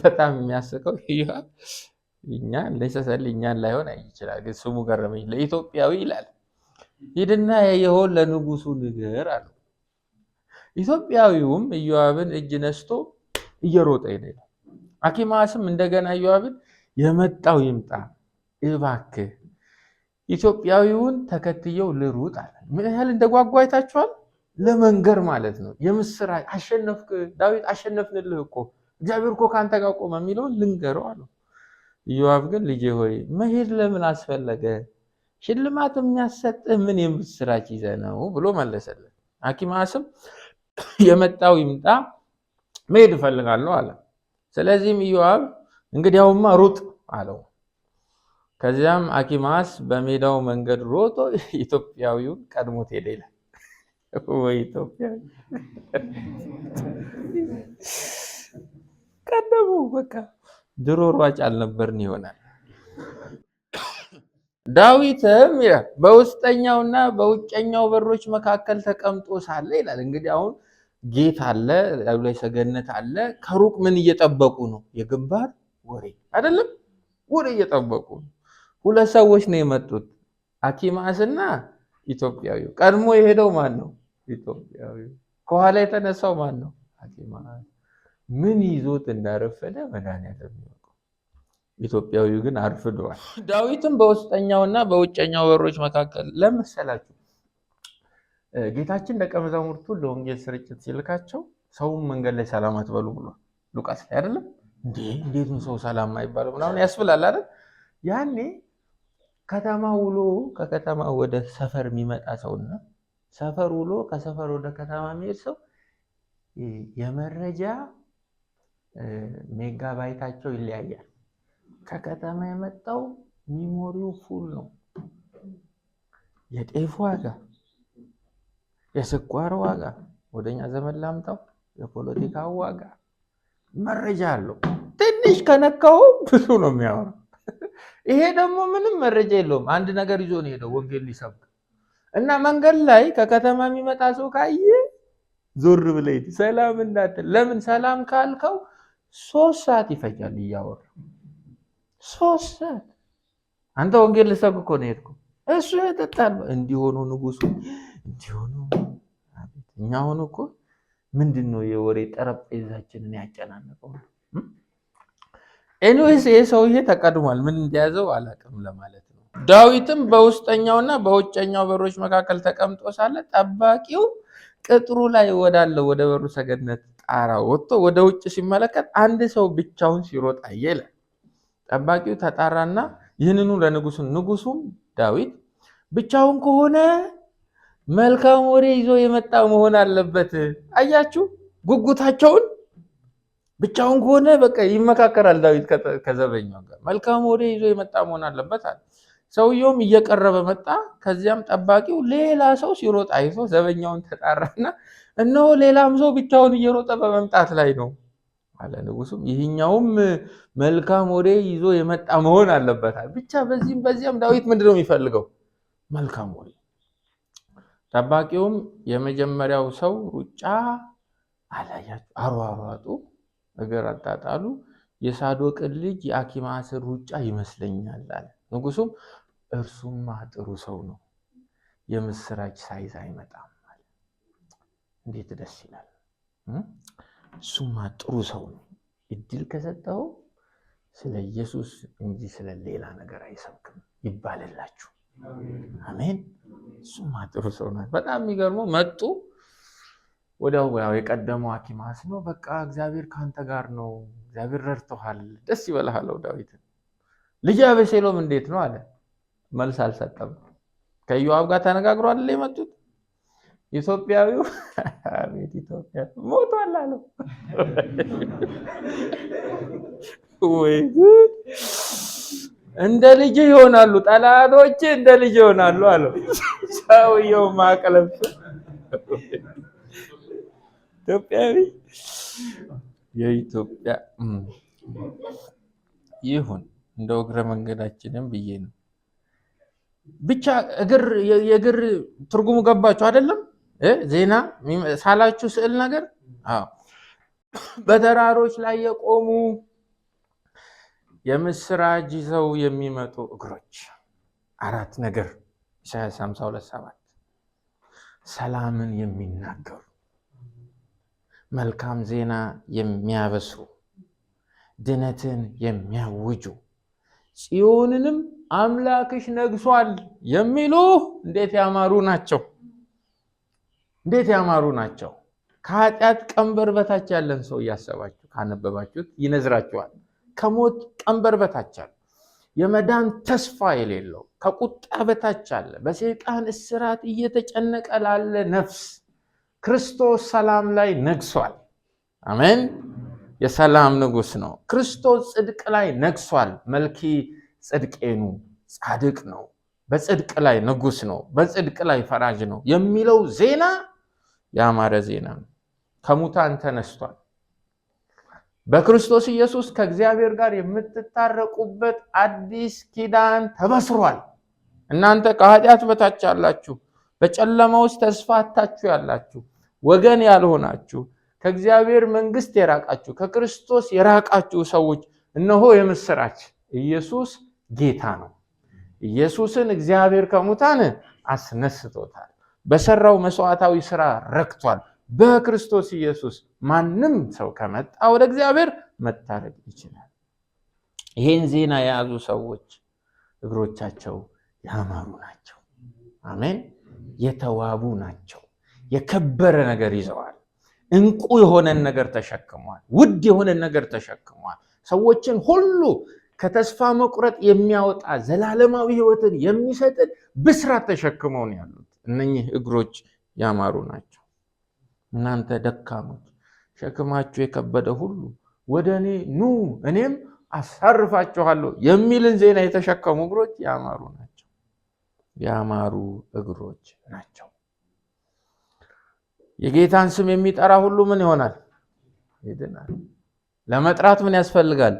በጣም የሚያስቀው ኢዮአብ እኛን ላይሆን ይችላል፣ ግን ስሙ ገረመኝ። ለኢትዮጵያዊ ይላል ሂድና ያየኸውን ለንጉሱ ንገር አለው። ኢትዮጵያዊውም ኢዮአብን እጅ ነስቶ እየሮጠ ሄደ። አኪማስም እንደገና ኢዮአብን የመጣው ይምጣ እባክህ ኢትዮጵያዊውን ተከትየው ልሩጥ አለ። ምን ያህል እንደጓጓ አይታችኋል? ለመንገር ማለት ነው። የምስራች አሸነፍክ ዳዊት፣ አሸነፍንልህ እኮ እግዚአብሔር እኮ ካንተ ጋር ቆመ የሚለውን ልንገረው አለው። ኢዮአብ ግን ልጄ ሆይ መሄድ ለምን አስፈለገ? ሽልማት የሚያሰጥህ ምን የምስራች ይዘህ ነው ብሎ መለሰለት። አኪማስም የመጣው ይምጣ መሄድ እፈልጋለሁ አለ። ስለዚህም ኢዮአብ እንግዲያውማ ሩጥ አለው። ከዚያም አኪማስ በሜዳው መንገድ ሮጦ ኢትዮጵያዊውን ቀድሞት ሄደ ይላል። ወይ ኢትዮጵያዊ ቀደሙ። በቃ ድሮ ሯጭ አልነበርን ይሆናል። ዳዊትም ይላል በውስጠኛውና በውጨኛው በሮች መካከል ተቀምጦ ሳለ ይላል። እንግዲህ አሁን ጌት አለ፣ ላይ ሰገነት አለ። ከሩቅ ምን እየጠበቁ ነው? የግንባር ወሬ አይደለም፣ ወሬ እየጠበቁ ነው። ሁለት ሰዎች ነው የመጡት፣ አኪማስና ኢትዮጵያዊው። ቀድሞ የሄደው ማን ነው? ኢትዮጵያዊው። ከኋላ የተነሳው ማን ነው? አኪማስ። ምን ይዞት እንዳረፈደ መድኃኒዓለም ያውቃል። ኢትዮጵያዊው ግን አርፍዷል። ዳዊትም በውስጠኛውና በውጨኛው በሮች መካከል ለመሰላችሁ ጌታችን ደቀ መዛሙርቱ ለወንጌል ስርጭት ሲልካቸው ሰውን መንገድ ላይ ሰላም አትበሉ ብሏል። ሉቃስ ላይ አይደለም እንዴት ነው ሰው ሰላም አይባልም ምናምን ያስብላል አይደል? ያኔ ከተማ ውሎ ከከተማ ወደ ሰፈር የሚመጣ ሰውና ሰፈር ውሎ ከሰፈር ወደ ከተማ የሚሄድ ሰው የመረጃ ሜጋባይታቸው ይለያያል። ከከተማ የመጣው ሚሞሪው ፉል ነው። የጤፍ ዋጋ፣ የስኳር ዋጋ፣ ወደኛ ዘመን ላምጣው የፖለቲካ ዋጋ መረጃ አለው። ትንሽ ከነካው ብዙ ነው የሚያወራው። ይሄ ደግሞ ምንም መረጃ የለውም። አንድ ነገር ይዞ ነው ሄደው ወንጌል ሊሰብክ እና መንገድ ላይ ከከተማ የሚመጣ ሰው ካየ ዞር ብለህ ሂድ፣ ሰላም እንዳትል። ለምን ሰላም ካልከው 3 ሰዓት ይፈጃል እያወራ 3 ሰዓት። አንተ ወንጌል ልሰብክ እኮ ነው ሄድኩ። እሱ ያጠጣል እንዲሆኑ ንጉሱ እንዲሆኑ። እኛ ሆኖ እኮ ምንድነው የወሬ ጠረጴዛችንን ያጨናነቀው? ኤኒዌይስ ይሄ ሰውዬ ተቀድሟል። ምን እንደያዘው አላውቅም ለማለት ነው። ዳዊትም በውስጠኛውና በውጨኛው በሮች መካከል ተቀምጦ ሳለ ጠባቂው ቅጥሩ ላይ ወዳለው ወደ በሩ ሰገነት ጣራ ወጥቶ ወደ ውጭ ሲመለከት አንድ ሰው ብቻውን ሲሮጥ አየ ይላል። ጠባቂው ተጣራና ይህንኑ ለንጉሱ፣ ንጉሱም ዳዊት ብቻውን ከሆነ መልካም ወሬ ይዞ የመጣ መሆን አለበት። አያችሁ ጉጉታቸውን። ብቻውን ከሆነ በቃ ይመካከራል ዳዊት ከዘበኛው ጋር። መልካም ወሬ ይዞ የመጣ መሆን አለበት አለ። ሰውየውም እየቀረበ መጣ። ከዚያም ጠባቂው ሌላ ሰው ሲሮጥ አይቶ ዘበኛውን ተጣራና እነሆ ሌላም ሰው ብቻውን እየሮጠ በመምጣት ላይ ነው አለ። ንጉሱም ይህኛውም መልካም ወሬ ይዞ የመጣ መሆን አለበት አለ። ብቻ በዚህም በዚያም ዳዊት ምንድነው የሚፈልገው? መልካም ወሬ። ጠባቂውም የመጀመሪያው ሰው ሩጫ አላያችሁ፣ አሯሯጡ፣ እግር አጣጣሉ የሳዶቅን ልጅ የአኪማስን ሩጫ ይመስለኛል አለ። ንጉሱም እርሱማ ጥሩ ሰው ነው፣ የምስራች ሳይዝ አይመጣም አለ። እንዴት ደስ ይላል! እሱማ ጥሩ ሰው ነው፣ እድል ከሰጠው ስለ ኢየሱስ እንጂ ስለ ሌላ ነገር አይሰብክም ይባልላችሁ። አሜን። እሱማ ጥሩ ሰው ነው። በጣም የሚገርመው መጡ። ወዲያው የቀደመው አኪማስ ነው። በቃ እግዚአብሔር ካንተ ጋር ነው፣ እግዚአብሔር ረድቶሃል፣ ደስ ይበልሃል ዳዊት። ልጅ አቤሴሎም እንዴት ነው አለ። መልስ አልሰጠም። ከኢዮአብ ጋር ተነጋግሮ አይደል የመጡት። ኢትዮጵያዊው አቤት ኢትዮጵያ ሞቷል አለው። ወይ እንደ ልጅ ይሆናሉ ጠላቶች፣ እንደ ልጅ ይሆናሉ አለው። ሰውየው ማቀለፍ ኢትዮጵያዊ የኢትዮጵያ ይሁን እንደው እግረ መንገዳችንም ብዬ ነው። ብቻ የእግር ትርጉሙ ገባችሁ አይደለም? ዜና ሳላችሁ ስዕል ነገር በተራሮች ላይ የቆሙ የምስራች ይዘው የሚመጡ እግሮች። አራት ነገር ኢሳይያስ 52:7 ሰላምን የሚናገሩ መልካም ዜና የሚያበስሩ ድነትን የሚያውጁ ጽዮንንም አምላክሽ ነግሷል የሚሉ እንዴት ያማሩ ናቸው! እንዴት ያማሩ ናቸው! ከኃጢአት ቀንበር በታች ያለን ሰው እያሰባችሁ ካነበባችሁት ይነዝራችኋል። ከሞት ቀንበር በታች ያለ የመዳን ተስፋ የሌለው ከቁጣ በታች ያለ በሰይጣን እስራት እየተጨነቀ ላለ ነፍስ ክርስቶስ ሰላም ላይ ነግሷል። አሜን። የሰላም ንጉስ ነው። ክርስቶስ ጽድቅ ላይ ነግሷል። መልኪ ጽድቄኑ ጻድቅ ነው፣ በጽድቅ ላይ ንጉስ ነው፣ በጽድቅ ላይ ፈራጅ ነው የሚለው ዜና ያማረ ዜና ነው። ከሙታን ተነስቷል። በክርስቶስ ኢየሱስ ከእግዚአብሔር ጋር የምትታረቁበት አዲስ ኪዳን ተበስሯል። እናንተ ከኃጢአት በታች ያላችሁ፣ በጨለማ ውስጥ ተስፋ አጣችሁ ያላችሁ፣ ወገን ያልሆናችሁ፣ ከእግዚአብሔር መንግስት የራቃችሁ፣ ከክርስቶስ የራቃችሁ ሰዎች እነሆ የምስራች፣ ኢየሱስ ጌታ ነው። ኢየሱስን እግዚአብሔር ከሙታን አስነስቶታል። በሰራው መስዋዕታዊ ስራ ረክቷል። በክርስቶስ ኢየሱስ ማንም ሰው ከመጣ ወደ እግዚአብሔር መታረቅ ይችላል። ይሄን ዜና የያዙ ሰዎች እግሮቻቸው ያማሩ ናቸው። አሜን። የተዋቡ ናቸው። የከበረ ነገር ይዘዋል። እንቁ የሆነን ነገር ተሸክመዋል። ውድ የሆነን ነገር ተሸክመዋል። ሰዎችን ሁሉ ከተስፋ መቁረጥ የሚያወጣ ዘላለማዊ ህይወትን የሚሰጥን ብስራት ተሸክመው ነው ያሉት። እነኚህ እግሮች ያማሩ ናቸው። እናንተ ደካሞች ሸክማችሁ የከበደ ሁሉ ወደ እኔ ኑ እኔም አሳርፋችኋለሁ የሚልን ዜና የተሸከሙ እግሮች ያማሩ ናቸው። ያማሩ እግሮች ናቸው። የጌታን ስም የሚጠራ ሁሉ ምን ይሆናል? ይድናል። ለመጥራት ምን ያስፈልጋል?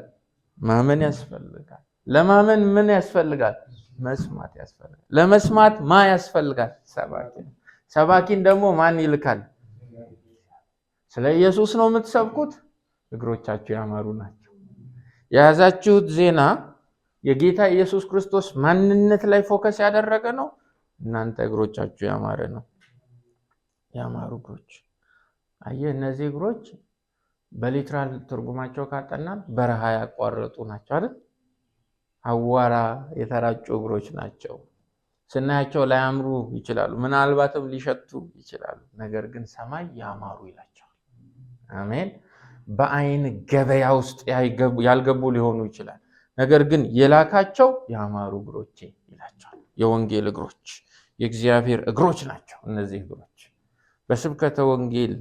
ማመን ያስፈልጋል። ለማመን ምን ያስፈልጋል? መስማት ያስፈልጋል። ለመስማት ማ ያስፈልጋል? ሰባኪ። ሰባኪን ደግሞ ማን ይልካል? ስለ ኢየሱስ ነው የምትሰብኩት። እግሮቻችሁ ያማሩ ናቸው። የያዛችሁት ዜና የጌታ ኢየሱስ ክርስቶስ ማንነት ላይ ፎከስ ያደረገ ነው። እናንተ እግሮቻችሁ ያማረ ነው። ያማሩ እግሮች። አየህ፣ እነዚህ እግሮች በሊትራል ትርጉማቸው ካጠናን በረሃ ያቋረጡ ናቸው አይደል? አዋራ የተራጩ እግሮች ናቸው። ስናያቸው ላያምሩ ይችላሉ፣ ምናልባትም ሊሸቱ ይችላሉ። ነገር ግን ሰማይ ያማሩ ይላቸዋል። አሜን። በአይን ገበያ ውስጥ ያልገቡ ሊሆኑ ይችላል። ነገር ግን የላካቸው ያማሩ እግሮቼ ይላቸዋል። የወንጌል እግሮች፣ የእግዚአብሔር እግሮች ናቸው እነዚህ እግሮች። በስብከተ ወንጌል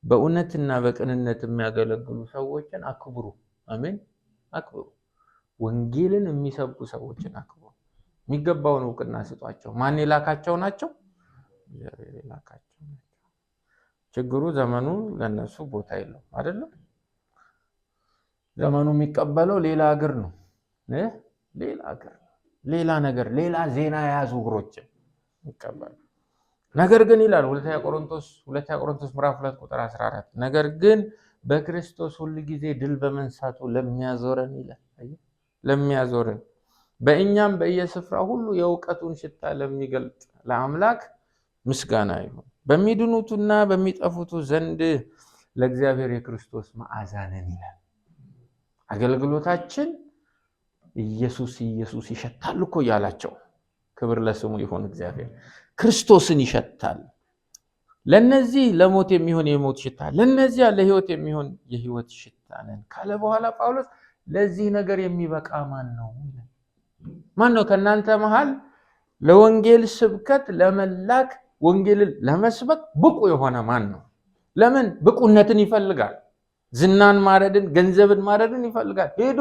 በእውነትና በቅንነት የሚያገለግሉ ሰዎችን አክብሩ። አሜን። አክብሩ። ወንጌልን የሚሰብኩ ሰዎችን አክብሩ። የሚገባውን እውቅና ስጧቸው። ማን የላካቸው ናቸው? እግዚአብሔር የላካቸው ናቸው። ችግሩ ዘመኑ ለነሱ ቦታ የለው አይደለም። ዘመኑ የሚቀበለው ሌላ እግር ነው። ሌላ እግር፣ ሌላ ነገር፣ ሌላ ዜና የያዙ እግሮችን ይቀበሉ። ነገር ግን ይላል ሁለተኛ ቆሮንቶስ ምዕራፍ 2 ቁጥር 14 ነገር ግን በክርስቶስ ሁሉ ጊዜ ድል በመንሳቱ ለሚያዞረን ይላል። ለሚያዞረን በእኛም በየስፍራ ሁሉ የእውቀቱን ሽታ ለሚገልጥ ለአምላክ ምስጋና ይሁን። በሚድኑትና በሚጠፉቱ ዘንድ ለእግዚአብሔር የክርስቶስ መዓዛ ነን ይላል። አገልግሎታችን ኢየሱስ ይሸታል እኮ ያላቸው። ክብር ለስሙ ይሁን እግዚአብሔር። ክርስቶስን ይሸታል። ለነዚህ ለሞት የሚሆን የሞት ሽታ፣ ለነዚህ ለህይወት የሚሆን የህይወት ሽታ ነን ካለ በኋላ ጳውሎስ ለዚህ ነገር የሚበቃ ማን ነው? ማን ነው ከናንተ መሃል ለወንጌል ስብከት ለመላክ ወንጌልን ለመስበክ ብቁ የሆነ ማን ነው? ለምን ብቁነትን ይፈልጋል? ዝናን ማረድን፣ ገንዘብን ማረድን ይፈልጋል። ሄዱ፣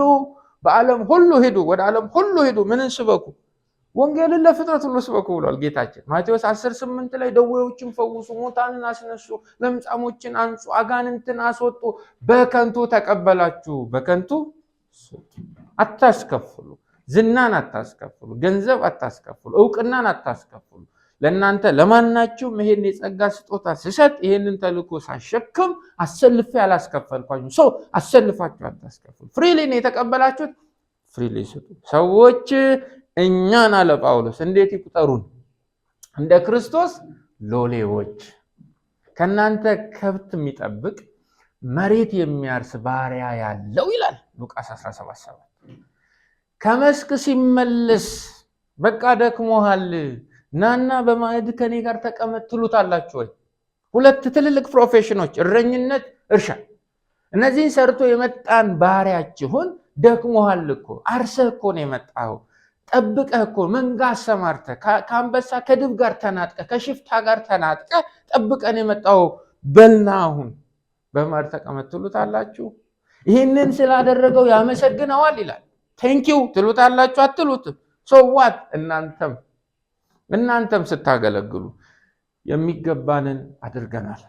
በዓለም ሁሉ ሄዱ፣ ወደ ዓለም ሁሉ ሄዱ። ምንን ስበኩ? ወንጌልን ለፍጥረት ሁሉ ስበኩ ብሏል ጌታችን። ማቴዎስ 10:8 ላይ ደዌዎችን ፈውሱ፣ ሙታንን አስነሱ፣ ለምጻሞችን አንጹ፣ አጋንንትን አስወጡ፣ በከንቱ ተቀበላችሁ፣ በከንቱ አታስከፍሉ። ዝናን አታስከፍሉ፣ ገንዘብ አታስከፍሉ፣ እውቅናን አታስከፍሉ። ለእናንተ ለማናችሁም ይሄን የጸጋ ስጦታ ስሰጥ ይሄንን ተልእኮ ሳሸክም አሰልፌ አላስከፈልኳችሁ። ሰው አሰልፋችሁ አታስከፍሉ። ፍሪሊ ነው የተቀበላችሁት፣ ፍሪሊ ስጡ። ሰዎች እኛን አለ ጳውሎስ እንዴት ይቁጠሩን? እንደ ክርስቶስ ሎሌዎች። ከእናንተ ከብት የሚጠብቅ መሬት የሚያርስ ባሪያ ያለው ይላል ሉቃስ 17:7 ከመስክ ሲመለስ በቃ ደክሞሃል ናና በማዕድ ከኔ ጋር ተቀመጥ ትሉታላችሁ ወይ? ሁለት ትልልቅ ፕሮፌሽኖች እረኝነት፣ እርሻ። እነዚህን ሰርቶ የመጣን ባሪያችሁን ደክሞሃል እኮ አርሰህ እኮ ነው የመጣው፣ ጠብቀህ እኮ መንጋ አሰማርተህ ከአንበሳ ከድብ ጋር ተናጥቀህ ከሽፍታ ጋር ተናጥቀህ ጠብቀን የመጣው በልና አሁን በማዕድ ተቀመጥ ትሉታላችሁ? ይህንን ስላደረገው ያመሰግነዋል ይላል። ቴንኪው ትሉታላችሁ? አትሉትም? ሶዋት እናንተም ስታገለግሉ የሚገባንን አድርገናል፣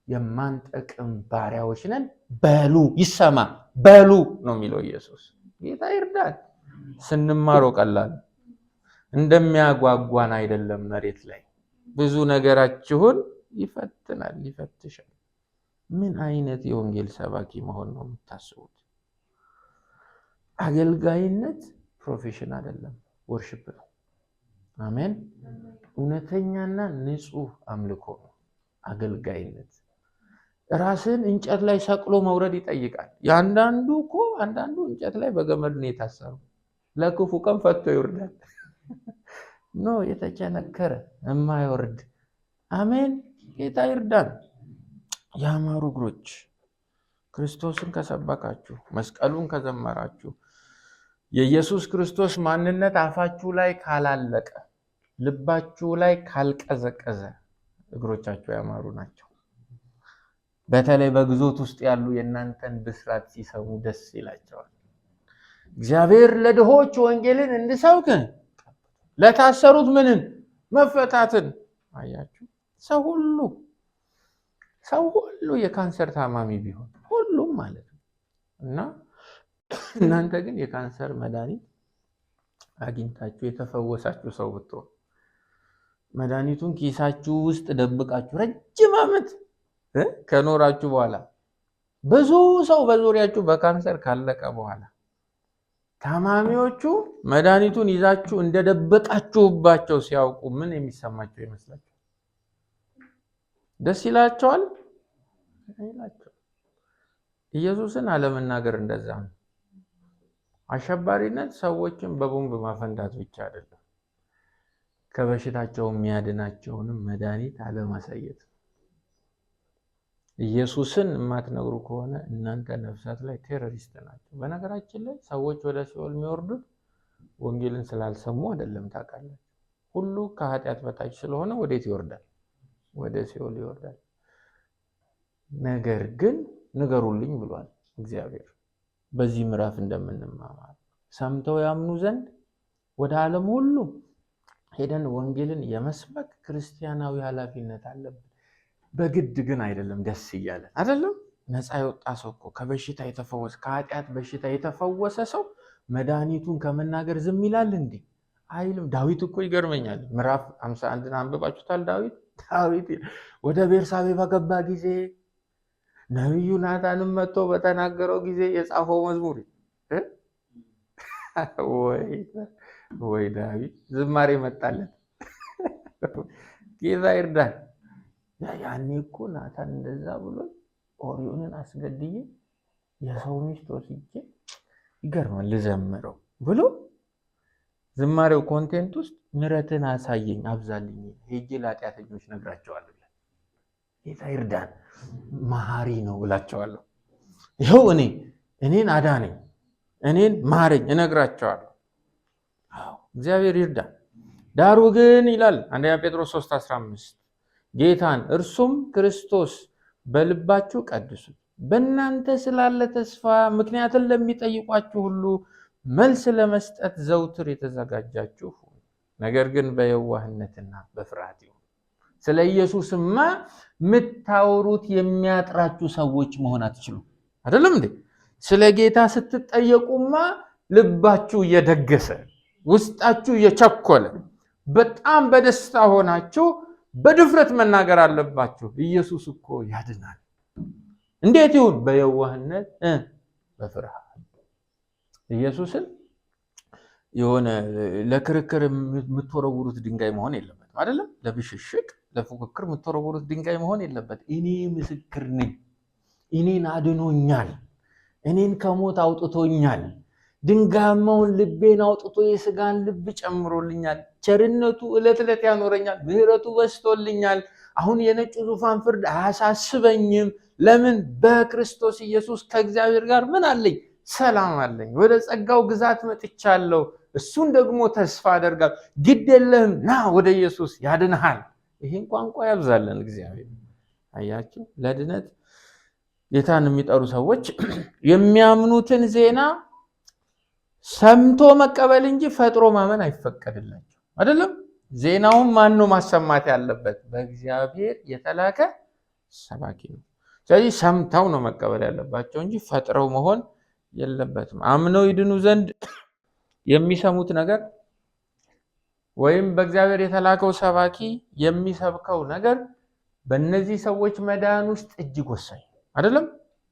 የማንጠቅም ባሪያዎች ነን በሉ። ይሰማ በሉ ነው የሚለው ኢየሱስ። ጌታ ይርዳል። ስንማረው ቀላል እንደሚያጓጓን አይደለም። መሬት ላይ ብዙ ነገራችሁን ይፈትናል፣ ይፈትሻል። ምን አይነት የወንጌል ሰባኪ መሆን ነው የምታስቡት? አገልጋይነት ፕሮፌሽን አይደለም፣ ወርሽፕ ነው። አሜን። እውነተኛና ንጹህ አምልኮ ነው አገልጋይነት። ራስን እንጨት ላይ ሰቅሎ መውረድ ይጠይቃል። አንዳንዱ እንጨት ላይ በገመድ ነው የታሰረው። ለክፉ ቀን ፈቶ ይወርዳል። ኖ የተጨነከረ የማይወርድ አሜን። ጌታ ይርዳን። ያማሩ እግሮች ክርስቶስን ከሰበካችሁ፣ መስቀሉን ከዘመራችሁ፣ የኢየሱስ ክርስቶስ ማንነት አፋችሁ ላይ ካላለቀ፣ ልባችሁ ላይ ካልቀዘቀዘ እግሮቻችሁ ያማሩ ናቸው። በተለይ በግዞት ውስጥ ያሉ የእናንተን ብስራት ሲሰሙ ደስ ይላቸዋል። እግዚአብሔር ለድሆች ወንጌልን እንድሰብክ ለታሰሩት ምንን መፈታትን። አያችሁ፣ ሰው ሁሉ የካንሰር ታማሚ ቢሆን ሁሉም ማለት ነው። እና እናንተ ግን የካንሰር መድኃኒት አግኝታችሁ የተፈወሳችሁ ሰው ብትሆን መድኃኒቱን ኪሳችሁ ውስጥ ደብቃችሁ ረጅም ዓመት ከኖራችሁ በኋላ ብዙ ሰው በዙሪያችሁ በካንሰር ካለቀ በኋላ ታማሚዎቹ መድኃኒቱን ይዛችሁ እንደደበቃችሁባቸው ሲያውቁ ምን የሚሰማቸው ይመስላችኋል? ደስ ይላቸዋል? ኢየሱስን አለመናገር እንደዛ ነው። አሸባሪነት ሰዎችን በቦምብ ማፈንዳት ብቻ አይደለም፣ ከበሽታቸው የሚያድናቸውንም መድኃኒት አለማሳየት። ኢየሱስን የማትነግሩ ከሆነ እናንተ ነፍሳት ላይ ቴሮሪስት ናቸው። በነገራችን ላይ ሰዎች ወደ ሲኦል የሚወርዱት ወንጌልን ስላልሰሙ አይደለም። ታውቃላችሁ፣ ሁሉ ከኃጢአት በታች ስለሆነ ወዴት ይወርዳል? ወደ ሲኦል ይወርዳል። ነገር ግን ንገሩልኝ ብሏል እግዚአብሔር። በዚህ ምዕራፍ እንደምንማማር ሰምተው ያምኑ ዘንድ ወደ ዓለም ሁሉ ሄደን ወንጌልን የመስበክ ክርስቲያናዊ ኃላፊነት አለብን። በግድ ግን አይደለም፣ ደስ እያለን አይደለም። ነፃ የወጣ ሰው እኮ ከበሽታ የተፈወሰ ከኃጢአት በሽታ የተፈወሰ ሰው መድኃኒቱን ከመናገር ዝም ይላል እንዴ? አይልም። ዳዊት እኮ ይገርመኛል። ምዕራፍ 51 አንብባችሁታል? ዳዊት ወደ ቤርሳቤ በገባ ጊዜ ነቢዩ ናታንም መጥቶ በተናገረው ጊዜ የጻፈው መዝሙር ወይ ዳዊት ዝማሬ መጣለት። ጌታ ይርዳል። ያኔ እኮ ናታን እንደዛ ብሎ ኦሪዮንን አስገድዬ የሰው ሚስት ወስጄ ይገርማል ልዘምረው ብሎ ዝማሬው ኮንቴንት ውስጥ ምሕረትን አሳየኝ አብዛልኝ ሄጄ ለኃጢአተኞች ነግራቸዋለሁ። ጌታ ይርዳን። መሐሪ ነው ብላቸዋለሁ። ይኸው እኔን አዳነኝ፣ እኔን ማረኝ እነግራቸዋለሁ። እግዚአብሔር ይርዳን። ዳሩ ግን ይላል አንደኛ ጴጥሮስ 3:15 ጌታን እርሱም ክርስቶስ በልባችሁ ቀድሱት፣ በእናንተ ስላለ ተስፋ ምክንያትን ለሚጠይቋችሁ ሁሉ መልስ ለመስጠት ዘውትር የተዘጋጃችሁ፣ ነገር ግን በየዋህነትና በፍርሃት ይሁን። ስለ ኢየሱስማ የምታወሩት የሚያጥራችሁ ሰዎች መሆን አትችሉ። አይደለም እንዴ? ስለ ጌታ ስትጠየቁማ ልባችሁ እየደገሰ ውስጣችሁ እየቸኮለ በጣም በደስታ ሆናችሁ በድፍረት መናገር አለባችሁ። ኢየሱስ እኮ ያድናል። እንዴት ይሁን? በየዋህነት በፍርሃት። ኢየሱስን የሆነ ለክርክር የምትወረውሩት ድንጋይ መሆን የለበትም አይደለም። ለብሽሽቅ ለፉክክር የምትወረውሩት ድንጋይ መሆን የለበት። እኔ ምስክር ነኝ፣ እኔን አድኖኛል፣ እኔን ከሞት አውጥቶኛል፣ ድንጋያማውን ልቤን አውጥቶ የስጋን ልብ ጨምሮልኛል፣ ቸርነቱ ዕለት ዕለት ያኖረኛል፣ ምሕረቱ በስቶልኛል፣ አሁን የነጭ ዙፋን ፍርድ አያሳስበኝም። ለምን? በክርስቶስ ኢየሱስ ከእግዚአብሔር ጋር ምን አለኝ? ሰላም አለኝ። ወደ ጸጋው ግዛት መጥቻለሁ። እሱን ደግሞ ተስፋ አደርጋለሁ። ግድ የለህም፣ ና ወደ ኢየሱስ ያድንሃል። ይህን ቋንቋ ያብዛለን እግዚአብሔር። አያችሁ፣ ለድነት ጌታን የሚጠሩ ሰዎች የሚያምኑትን ዜና ሰምቶ መቀበል እንጂ ፈጥሮ ማመን አይፈቀድላቸው አይደለም። ዜናውን ማን ነው ማሰማት ያለበት? በእግዚአብሔር የተላከ ሰባኪ ነው። ስለዚህ ሰምተው ነው መቀበል ያለባቸው እንጂ ፈጥረው መሆን የለበትም። አምነው ይድኑ ዘንድ የሚሰሙት ነገር ወይም በእግዚአብሔር የተላከው ሰባኪ የሚሰብከው ነገር በእነዚህ ሰዎች መዳን ውስጥ እጅግ ወሳኝ አይደለም፣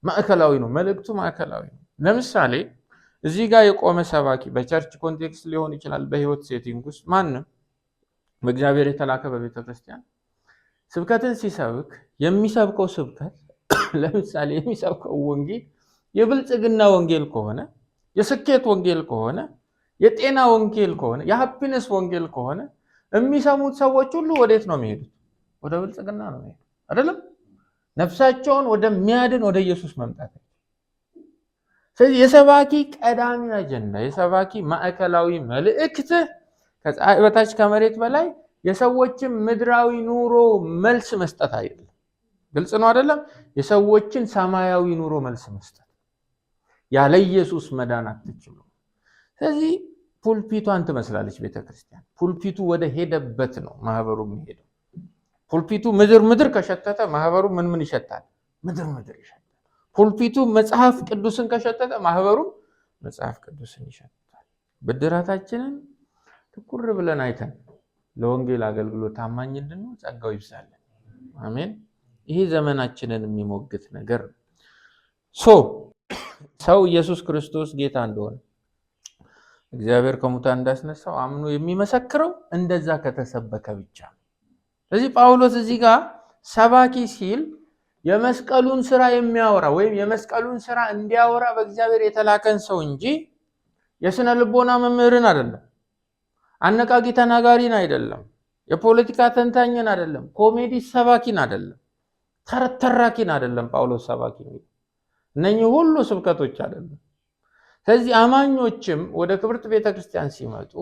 ማዕከላዊ ነው። መልእክቱ ማዕከላዊ ነው። ለምሳሌ እዚህ ጋር የቆመ ሰባኪ በቸርች ኮንቴክስት ሊሆን ይችላል፣ በህይወት ሴቲንግ ውስጥ ማንም በእግዚአብሔር የተላከ በቤተ ክርስቲያን ስብከትን ሲሰብክ የሚሰብከው ስብከት ለምሳሌ የሚሰብከው ወንጌል የብልጽግና ወንጌል ከሆነ፣ የስኬት ወንጌል ከሆነ፣ የጤና ወንጌል ከሆነ፣ የሃፒነስ ወንጌል ከሆነ የሚሰሙት ሰዎች ሁሉ ወዴት ነው የሚሄዱት? ወደ ብልጽግና ነው የሚሄዱት አይደለም? ነፍሳቸውን ወደሚያድን ወደ ኢየሱስ መምጣት። ስለዚህ የሰባኪ ቀዳሚ አጀንዳ፣ የሰባኪ ማዕከላዊ መልእክት ከፀሐይ በታች ከመሬት በላይ የሰዎችን ምድራዊ ኑሮ መልስ መስጠት አይደለም። ግልጽ ነው አይደለም? የሰዎችን ሰማያዊ ኑሮ መልስ መስጠት። ያለ ኢየሱስ መዳን አትችሉ። ስለዚህ ፑልፒቷን ትመስላለች ቤተክርስቲያን። ፑልፒቱ ወደ ሄደበት ነው ማህበሩ የሚሄደው። ፑልፒቱ ምድር ከሸተተ ማህበሩ ምን ይሸታል? ምድር ይሸታል። ፑልፒቱ መጽሐፍ ቅዱስን ከሸተተ ማህበሩ መጽሐፍ ቅዱስን ይሸታል። ብድራታችንን ትኩር ብለን አይተን ለወንጌል አገልግሎት ታማኝ እንድንሆን ጸጋው ይብዛልን። አሜን። ይሄ ዘመናችንን የሚሞግት ነገር ነው። ሰው ኢየሱስ ክርስቶስ ጌታ እንደሆነ እግዚአብሔር ከሙታን እንዳስነሳው አምኖ የሚመሰክረው እንደዛ ከተሰበከ ብቻ ነው። ስለዚህ ጳውሎስ እዚህ ጋር ሰባኪ ሲል የመስቀሉን ስራ የሚያወራ ወይም የመስቀሉን ስራ እንዲያወራ በእግዚአብሔር የተላከን ሰው እንጂ የስነ ልቦና መምህርን አይደለም፣ አነቃቂ ተናጋሪን አይደለም፣ የፖለቲካ ተንታኝን አይደለም፣ ኮሜዲ ሰባኪን አይደለም፣ ተረት ተራኪን አይደለም። ጳውሎስ ሰባኪ ነው። እነኚህ ሁሉ ስብከቶች አይደለም። ስለዚህ አማኞችም ወደ ክብርት ቤተክርስቲያን ሲመጡ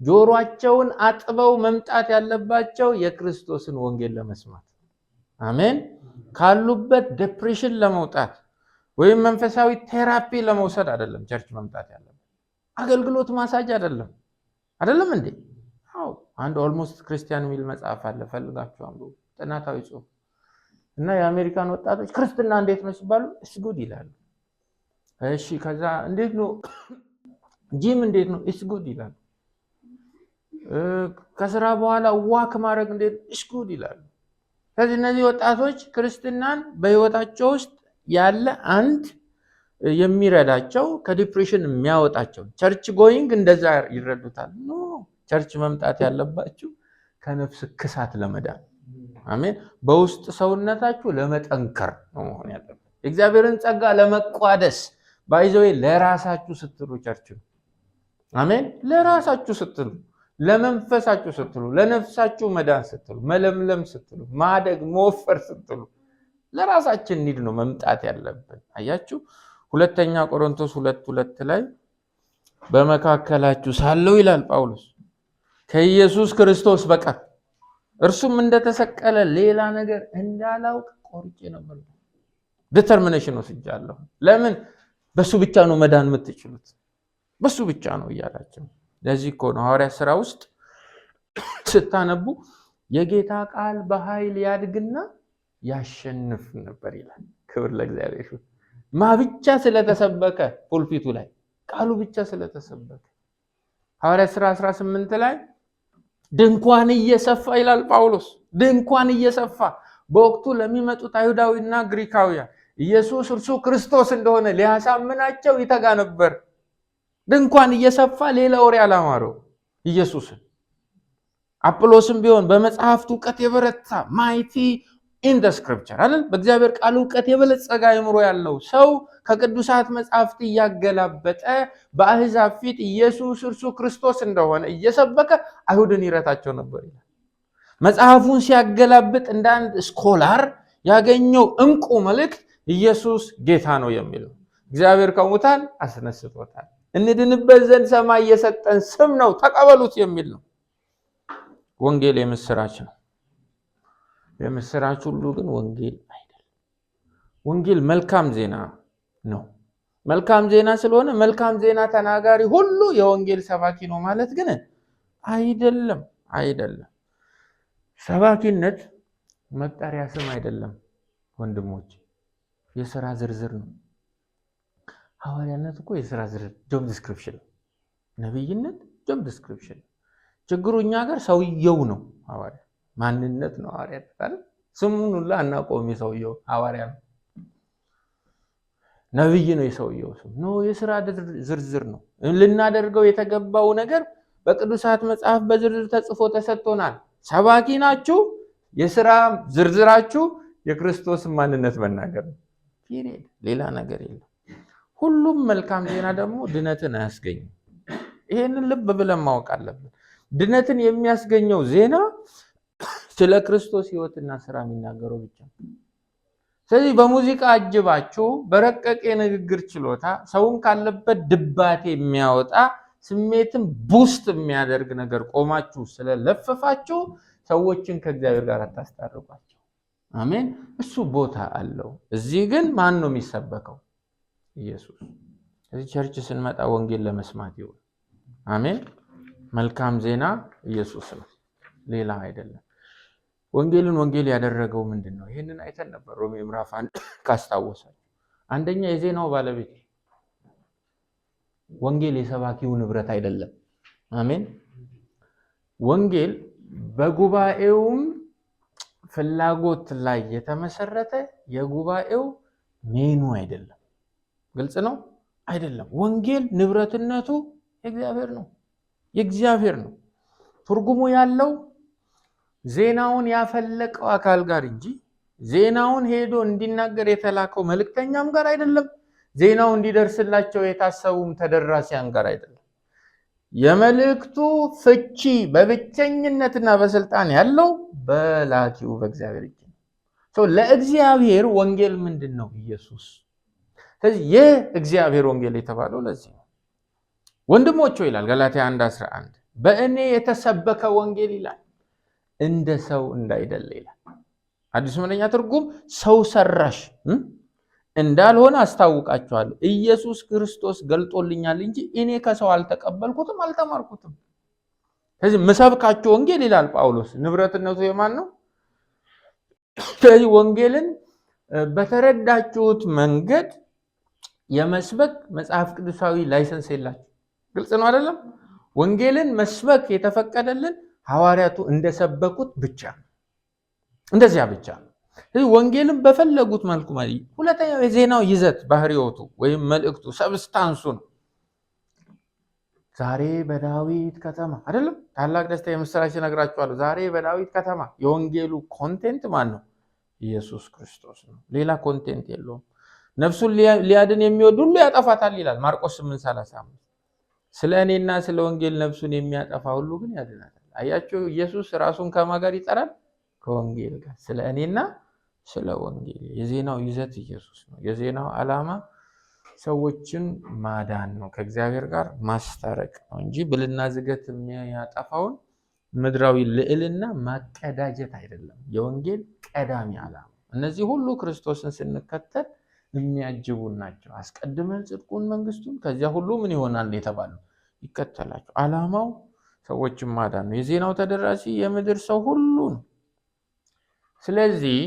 ጆሮአቸውን አጥበው መምጣት ያለባቸው የክርስቶስን ወንጌል ለመስማት፣ አሜን፣ ካሉበት ዲፕሬሽን ለመውጣት ወይም መንፈሳዊ ቴራፒ ለመውሰድ አይደለም። ቸርች መምጣት ያለበት አገልግሎት ማሳጅ አይደለም እንዴ? አዎ፣ አንድ ኦልሞስት ክርስቲያን የሚል መጽሐፍ አለ፣ ፈልጋችሁ አንብቡ። ጥናታዊ ጽሑፍ እና የአሜሪካን ወጣቶች ክርስትና እንዴት ነው ሲባሉ ኢትስ ጉድ ይላሉ። እሺ፣ ከዛ እንዴት ነው ጂም እንዴት ነው? ኢትስ ጉድ ይላሉ። ከስራ በኋላ ዋክ ማድረግ እንዴት? ኢትስ ጉድ ይላሉ። ስለዚህ እነዚህ ወጣቶች ክርስትናን በህይወታቸው ውስጥ ያለ አንድ የሚረዳቸው ከዲፕሬሽን የሚያወጣቸው ቸርች ጎይንግ እንደዛ ይረዱታል። ኖ ቸርች መምጣት ያለባችሁ ከነፍስ ክሳት ለመዳን፣ አሜን፣ በውስጥ ሰውነታችሁ ለመጠንከር ነው መሆን ያለበት። የእግዚአብሔርን ጸጋ ለመቋደስ ባይዘው ለራሳችሁ ስትሉ ቸርች ነው፣ አሜን፣ ለራሳችሁ ስትሉ፣ ለመንፈሳችሁ ስትሉ፣ ለነፍሳችሁ መዳን ስትሉ፣ መለምለም ስትሉ፣ ማደግ መወፈር ስትሉ ለራሳችን ኒድ ነው መምጣት ያለብን። አያችሁ፣ ሁለተኛ ቆሮንቶስ 2:2 ላይ በመካከላችሁ ሳለው ይላል ጳውሎስ ከኢየሱስ ክርስቶስ በቀር እርሱም እንደተሰቀለ ሌላ ነገር እንዳላውቅ ቆርጬ ነበር። ዲተርሚኔሽን ወስጃለሁ። ለምን? በሱ ብቻ ነው መዳን የምትችሉት፣ በሱ ብቻ ነው እያላቸው። ለዚህ እኮ ነው ሐዋርያት ሥራ ውስጥ ስታነቡ የጌታ ቃል በኃይል ያድግና ያሸንፍ ነበር ይላል። ክብር ለእግዚአብሔር ይሁን። ብቻ ስለተሰበከ ፑልፒቱ ላይ ቃሉ ብቻ ስለተሰበከ። ሐዋርያት ሥራ 18 ላይ ድንኳን እየሰፋ ይላል ጳውሎስ። ድንኳን እየሰፋ በወቅቱ ለሚመጡት አይሁዳዊና ግሪካውያን ኢየሱስ እርሱ ክርስቶስ እንደሆነ ሊያሳምናቸው ይተጋ ነበር። ድንኳን እየሰፋ ሌላ ወሬ አላማረው ኢየሱስን። አጵሎስም ቢሆን በመጽሐፍት ዕውቀት የበረታ ማይቲ ኢን ዘ ስክሪፕቸር አይደል፣ በእግዚአብሔር ቃል ዕውቀት የበለጸገ አእምሮ ያለው ሰው ከቅዱሳት መጽሐፍት እያገላበጠ በአሕዛብ ፊት ኢየሱስ እርሱ ክርስቶስ እንደሆነ እየሰበከ አይሁድን ይረታቸው ነበር ይላል። መጽሐፉን ሲያገላብጥ እንደ አንድ ስኮላር ያገኘው እንቁ መልእክት ኢየሱስ ጌታ ነው የሚለው። እግዚአብሔር ከሙታን አስነስቶታል፣ እንድንበት ዘንድ ሰማይ የሰጠን ስም ነው፣ ተቀበሉት የሚል ነው። ወንጌል የምስራች ነው። የምስራች ሁሉ ግን ወንጌል አይደለም። ወንጌል መልካም ዜና ነው። መልካም ዜና ስለሆነ መልካም ዜና ተናጋሪ ሁሉ የወንጌል ሰባኪ ነው ማለት ግን አይደለም። ሰባኪነት መጠሪያ ስም አይደለም ወንድሞች፣ የሥራ ዝርዝር ነው። ሐዋርያነት እኮ የሥራ ዝርዝር ጆብ ዲስክሪፕሽን ነው። ነብይነት ጆብ ዲስክሪፕሽን። ችግሩ እኛ ጋር ሰውየው ነው ሐዋርያ፣ ማንነት ነው ሐዋርያ አይደል? ስሙን ሁሉ አናውቀውም። የሰውየው ሐዋርያ ነው፣ ነብይ ነው የሰውየው ስም ነው። የሥራ ዝርዝር ነው። ልናደርገው የተገባው ነገር በቅዱሳት መጽሐፍ በዝርዝር ተጽፎ ተሰጥቶናል። ሰባኪ ናችሁ፣ የሥራ ዝርዝራችሁ የክርስቶስን ማንነት መናገር ነው። ሌላ ነገር የለም። ሁሉም መልካም ዜና ደግሞ ድነትን አያስገኝም። ይሄንን ልብ ብለን ማወቅ አለብን። ድነትን የሚያስገኘው ዜና ስለ ክርስቶስ ሕይወትና ስራ የሚናገረው ብቻ። ስለዚህ በሙዚቃ አጅባችሁ በረቀቀ የንግግር ችሎታ ሰውን ካለበት ድባቴ የሚያወጣ ስሜትን ቡስት የሚያደርግ ነገር ቆማችሁ ስለለፈፋችሁ ሰዎችን ከእግዚአብሔር ጋር አታስታርቋቸው። አሜን። እሱ ቦታ አለው። እዚህ ግን ማን ነው የሚሰበከው? ኢየሱስ። እዚህ ቸርች ስንመጣ ወንጌል ለመስማት ይሁን። አሜን። መልካም ዜና ኢየሱስ ነው፣ ሌላ አይደለም። ወንጌልን ወንጌል ያደረገው ምንድን ነው? ይህንን አይተን ነበር ሮሜ ምዕራፍ 1 ካስታወሳችሁ። አንደኛ የዜናው ባለቤት ወንጌል የሰባኪው ንብረት አይደለም። አሜን። ወንጌል በጉባኤውም ፍላጎት ላይ የተመሰረተ የጉባኤው ሜኑ አይደለም። ግልጽ ነው አይደለም? ወንጌል ንብረትነቱ የእግዚአብሔር ነው። ትርጉሙ ያለው ዜናውን ያፈለቀው አካል ጋር እንጂ ዜናውን ሄዶ እንዲናገር የተላከው መልእክተኛም ጋር አይደለም። ዜናው እንዲደርስላቸው የታሰቡም ተደራሲያን ጋር አይደለም። የመልእክቱ ፍቺ በብቸኝነትና በስልጣን ያለው በላኪው በእግዚአብሔር እጅ ነው። ለእግዚአብሔር ወንጌል ምንድን ነው? ኢየሱስ። ስለዚህ የእግዚአብሔር ወንጌል የተባለው ለዚህ ነው። ወንድሞች ይላል ገላትያ 1:11 በእኔ የተሰበከ ወንጌል ይላል እንደ ሰው እንዳይደለ ይላል። አዲስ መደበኛ ትርጉም ሰው ሰራሽ እንዳልሆነ አስታውቃቸዋለሁ። ኢየሱስ ክርስቶስ ገልጦልኛል እንጂ እኔ ከሰው አልተቀበልኩትም አልተማርኩትም። ስለዚህ መሰብካችሁ ወንጌል ይላል ጳውሎስ ንብረትነቱ የማን ነው? ስለዚህ ወንጌልን በተረዳችሁት መንገድ የመስበክ መጽሐፍ ቅዱሳዊ ላይሰንስ የላችሁ። ግልጽ ነው አይደለም? ወንጌልን መስበክ የተፈቀደልን ሐዋርያቱ እንደሰበኩት ብቻ ነው፣ እንደዚያ ብቻ ነው። ስለዚህ ወንጌልን በፈለጉት መልኩ ማለት ሁለተኛው የዜናው ይዘት ባህሪዎቱ ወይም መልእክቱ ሰብስታንሱ ነው። ዛሬ በዳዊት ከተማ አይደለም ታላቅ ደስታ የምስራች ነግራችኋለሁ። ዛሬ በዳዊት ከተማ የወንጌሉ ኮንቴንት ማን ነው? ኢየሱስ ክርስቶስ ነው። ሌላ ኮንቴንት የለውም። ነፍሱን ሊያድን የሚወድ ሁሉ ያጠፋታል ይላል ማርቆስ 8:35። ስለ እኔና ስለ ወንጌል ነፍሱን የሚያጠፋ ሁሉ ግን ያድናታል። አያችሁ፣ ኢየሱስ ራሱን ከማን ጋር ይጠራል? ከወንጌል ጋር። ስለ እኔና ስለ ወንጌል። የዜናው ይዘት ኢየሱስ ነው። የዜናው ዓላማ ሰዎችን ማዳን ነው፣ ከእግዚአብሔር ጋር ማስታረቅ ነው እንጂ ብልና ዝገት የሚያጠፋውን ምድራዊ ልዕልና ማቀዳጀት አይደለም። የወንጌል ቀዳሚ ዓላማ እነዚህ ሁሉ ክርስቶስን ስንከተል የሚያጅቡ ናቸው። አስቀድመን ጽድቁን መንግስቱን ከዚያ ሁሉ ምን ይሆናል የተባለው ይከተላቸው። ዓላማው ሰዎችን ማዳን ነው። የዜናው ተደራሲ የምድር ሰው ሁሉ ነው። ስለዚህ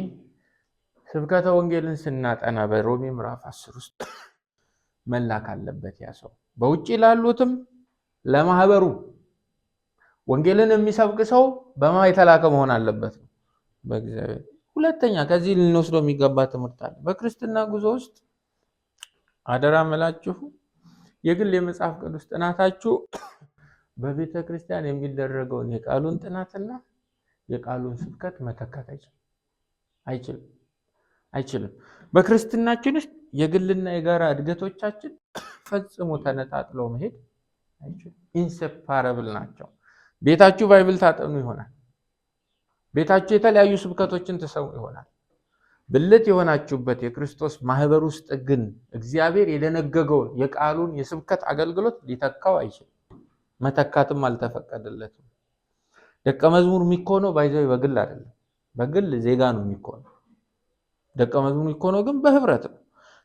ስብከተ ወንጌልን ስናጠና በሮሜ ምዕራፍ 10 ውስጥ መላክ አለበት ያ ሰው። በውጪ ላሉትም ለማህበሩ ወንጌልን የሚሰብክ ሰው በማ የተላከ መሆን አለበት በእግዚአብሔር። ሁለተኛ ከዚህ ልንወስደው የሚገባ ትምህርት አለ። በክርስትና ጉዞ ውስጥ አደራ መላችሁ የግል የመጽሐፍ ቅዱስ ጥናታችሁ በቤተ ክርስቲያን የሚደረገውን የቃሉን ጥናትና የቃሉን ስብከት መተካት አይችልም። በክርስትናችን ውስጥ የግልና የጋራ እድገቶቻችን ፈጽሞ ተነጣጥለው መሄድ አይችልም። ኢንሴፓረብል ናቸው። ቤታችሁ ባይብል ታጠኑ ይሆናል። ቤታችሁ የተለያዩ ስብከቶችን ትሰሙ ይሆናል። ብልት የሆናችሁበት የክርስቶስ ማህበር ውስጥ ግን እግዚአብሔር የደነገገውን የቃሉን የስብከት አገልግሎት ሊተካው አይችልም። መተካትም አልተፈቀደለትም። ደቀ መዝሙር የሚኮነው ባይዘው በግል አይደለም። በግል ዜጋ ነው የሚኮነው። ደቀ መዝሙር የሚኮነው ግን በህብረት ነው።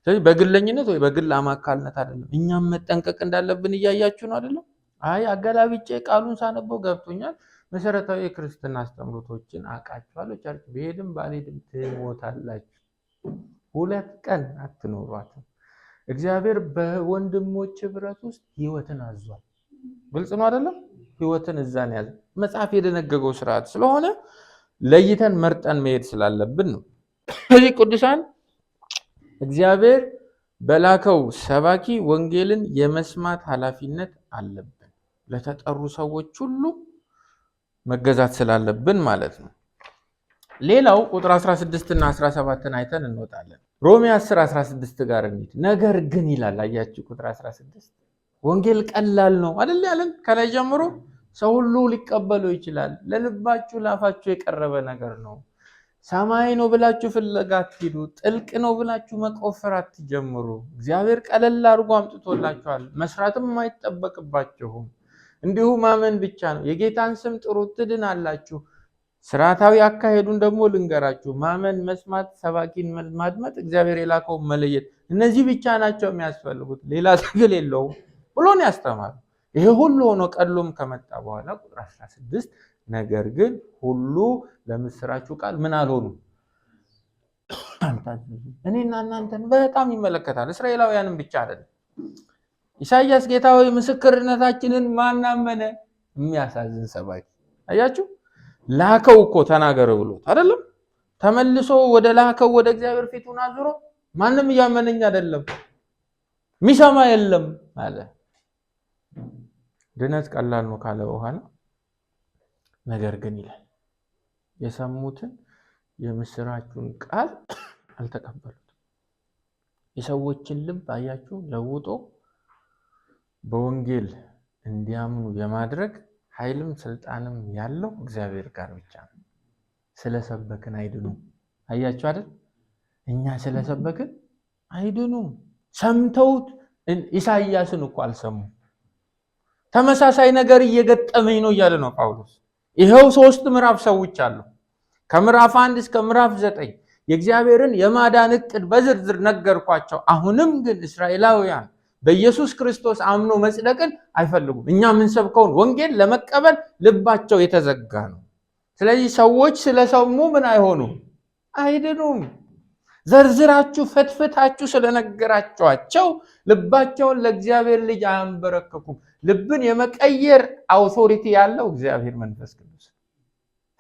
ስለዚህ በግለኝነት ወይ በግል አማካልነት አይደለም። እኛም መጠንቀቅ እንዳለብን እያያችሁ ነው አይደለም? አይ አገላብጬ ቃሉን ሳነበው ገብቶኛል፣ መሰረታዊ የክርስትና አስተምሮቶችን አውቃችኋለሁ፣ ቸርች ብሄድም ባልሄድም ትሞታላችሁ፣ 2 ቀን አትኖሯትም። እግዚአብሔር በወንድሞች ህብረት ውስጥ ህይወትን አዟል። ግልጽ ነው አይደለም? ህይወትን እዛን ያዘ። መጽሐፍ የደነገገው ስርዓት ስለሆነ ለይተን መርጠን መሄድ ስላለብን ነው። ስለዚህ ቅዱሳን እግዚአብሔር በላከው ሰባኪ ወንጌልን የመስማት ኃላፊነት አለብን። ለተጠሩ ሰዎች ሁሉ መገዛት ስላለብን ማለት ነው። ሌላው ቁጥር 16 እና 17ን አይተን እንወጣለን። ሮሜ 10:16 ጋር እንሂድ። ነገር ግን ይላል። አያችሁ ቁጥር 16 ወንጌል ቀላል ነው አይደል ያለን? ከላይ ጀምሮ ሰው ሁሉ ሊቀበለው ይችላል። ለልባችሁ ላፋችሁ የቀረበ ነገር ነው። ሰማይ ነው ብላችሁ ፍለጋ አትሂዱ። ጥልቅ ነው ብላችሁ መቆፈር አትጀምሩ። እግዚአብሔር ቀለል አድርጎ አምጥቶላችኋል። መስራትም አይጠበቅባችሁም። እንዲሁ ማመን ብቻ ነው። የጌታን ስም ጥሩ ትድናላችሁ። ስርዓታዊ አካሄዱን ደግሞ ልንገራችሁ። ማመን፣ መስማት፣ ሰባኪን ማድመጥ፣ እግዚአብሔር የላከውን መለየት፣ እነዚህ ብቻ ናቸው የሚያስፈልጉት። ሌላ ትግል የለውም ብሎ ነው ያስተማረው። ይሄ ሁሉ ሆኖ ቀሎም ከመጣ በኋላ ቁጥር 16 ነገር ግን ሁሉ ለምስራችሁ ቃል ምን አልሆኑ እኔና እናንተን በጣም ይመለከታል። እስራኤላውያንን ብቻ አይደለም። ኢሳይያስ ጌታ ሆይ ምስክርነታችንን ማን አመነ? የሚያሳዝን ሰባኪ። አያችሁ ላከው እኮ ተናገረ ብሎት አይደለም? ተመልሶ ወደ ላከው ወደ እግዚአብሔር ፊቱን አዙሮ ማንም እያመነኝ አይደለም፣ ሚሰማ የለም አለ። ድነት ቀላል ነው ካለ በኋላ ነገር ግን ይላል የሰሙትን የምስራቹን ቃል አልተቀበሉትም። የሰዎችን ልብ አያችሁ ለውጦ በወንጌል እንዲያምኑ የማድረግ ኃይልም ስልጣንም ያለው እግዚአብሔር ጋር ብቻ ነው። ስለሰበክን አይድኑም። አያችሁ አይደል? እኛ ስለሰበክን አይድኑም። ሰምተውት ኢሳይያስን እኮ አልሰሙም። ተመሳሳይ ነገር እየገጠመኝ ነው እያለ ነው ጳውሎስ። ይሄው 3 ምዕራፍ ሰዎች አሉ። ከምዕራፍ 1 እስከ ምዕራፍ 9 የእግዚአብሔርን የማዳን ዕቅድ በዝርዝር ነገርኳቸው። አሁንም ግን እስራኤላውያን በኢየሱስ ክርስቶስ አምኖ መጽደቅን አይፈልጉም። እኛ የምንሰብከውን ወንጌል ለመቀበል ልባቸው የተዘጋ ነው። ስለዚህ ሰዎች ስለሰሙ ምን አይሆኑም? አይድኑም። ዘርዝራችሁ ፈትፍታችሁ ስለነገራቸዋቸው ልባቸውን ለእግዚአብሔር ልጅ አያንበረከኩም። ልብን የመቀየር አውቶሪቲ ያለው እግዚአብሔር መንፈስ ቅዱስ።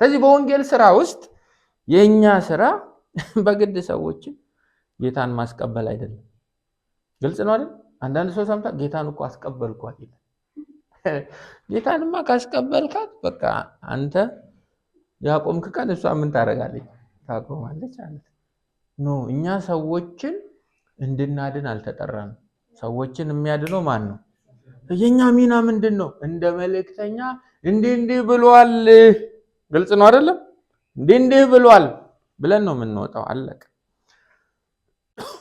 ስለዚህ በወንጌል ስራ ውስጥ የኛ ስራ በግድ ሰዎችን ጌታን ማስቀበል አይደለም። ግልጽ ነው አይደል? አንዳንድ ሰው ሰምታ ጌታን እኮ አስቀበልኳት ይላል። ጌታንማ ካስቀበልካት በቃ አንተ ያቆምክ ቀን እሷ ምን ታደርጋለች? ታቆማለች ማለት ነው። እኛ ሰዎችን እንድናድን አልተጠራንም። ሰዎችን የሚያድነው ማን ነው? የኛ ሚና ምንድን ነው? እንደ መልእክተኛ እንዲህ ብሏል። ግልጽ ነው አይደለም? እንዲህ ብሏል ብለን ነው የምንወጣው። አለቀ።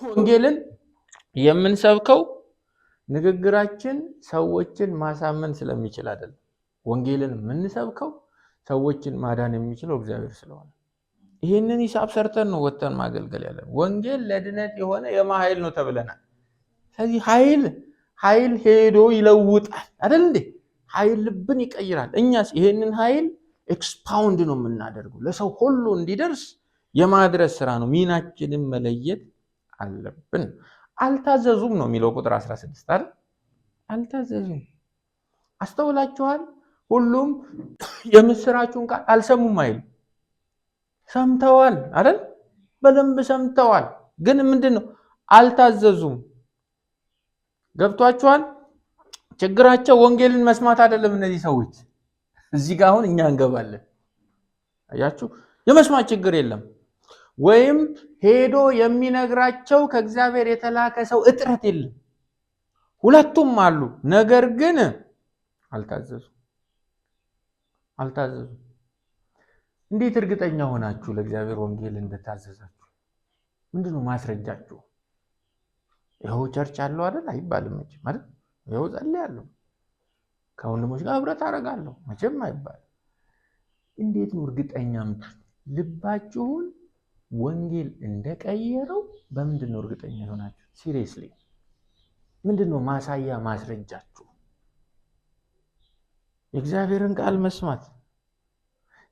ወንጌልን የምንሰብከው ንግግራችን ሰዎችን ማሳመን ስለሚችል አይደለም። ወንጌልን የምንሰብከው ሰዎችን ማዳን የሚችለው እግዚአብሔር ስለሆነ ይሄንን ሂሳብ ሰርተን ነው ወጥተን ማገልገል ያለን። ወንጌል ለድነት የሆነ የማኃይል ነው ተብለናል። ስለዚህ ኃይል ሄዶ ይለውጣል አይደል እንዴ? ኃይል ልብን ይቀይራል። እኛስ ይሄንን ኃይል ኤክስፓውንድ ነው የምናደርገው፣ ለሰው ሁሉ እንዲደርስ የማድረስ ስራ ነው። ሚናችንን መለየት አለብን። አልታዘዙም ነው የሚለው ቁጥር 16 አይደል? አልታዘዙም። አስተውላችኋል? ሁሉም የምስራቹን ቃል አልሰሙም አይሉ፣ ሰምተዋል አይደል? በደንብ ሰምተዋል። ግን ምንድነው? አልታዘዙም። ገብቷችኋል? ችግራቸው ወንጌልን መስማት አይደለም። እነዚህ ሰዎች እዚህ ጋር አሁን እኛ እንገባለን። አያችሁ? የመስማት ችግር የለም። ወይም ሄዶ የሚነግራቸው ከእግዚአብሔር የተላከ ሰው እጥረት የለም። ሁለቱም አሉ። ነገር ግን አልታዘዙም። እንዴት እርግጠኛ ሆናችሁ ለእግዚአብሔር ወንጌል እንደታዘዛችሁ? ምንድነው ማስረጃችሁ? ይኸው ቸርች አለው አይደል? አይባልም መቼም አይደል? ይኸው ጸልያለሁ፣ ከወንድሞች ጋር ህብረት አደርጋለሁ መቼም አይባልም። እንዴት ነው እርግጠኛ ልባችሁን ወንጌል እንደቀየረው በምንድን ነው እርግጠኛ ሆናችሁ? ሲሪየስሊ ምንድነው ማሳያ ማስረጃችሁ? የእግዚአብሔርን ቃል መስማት፣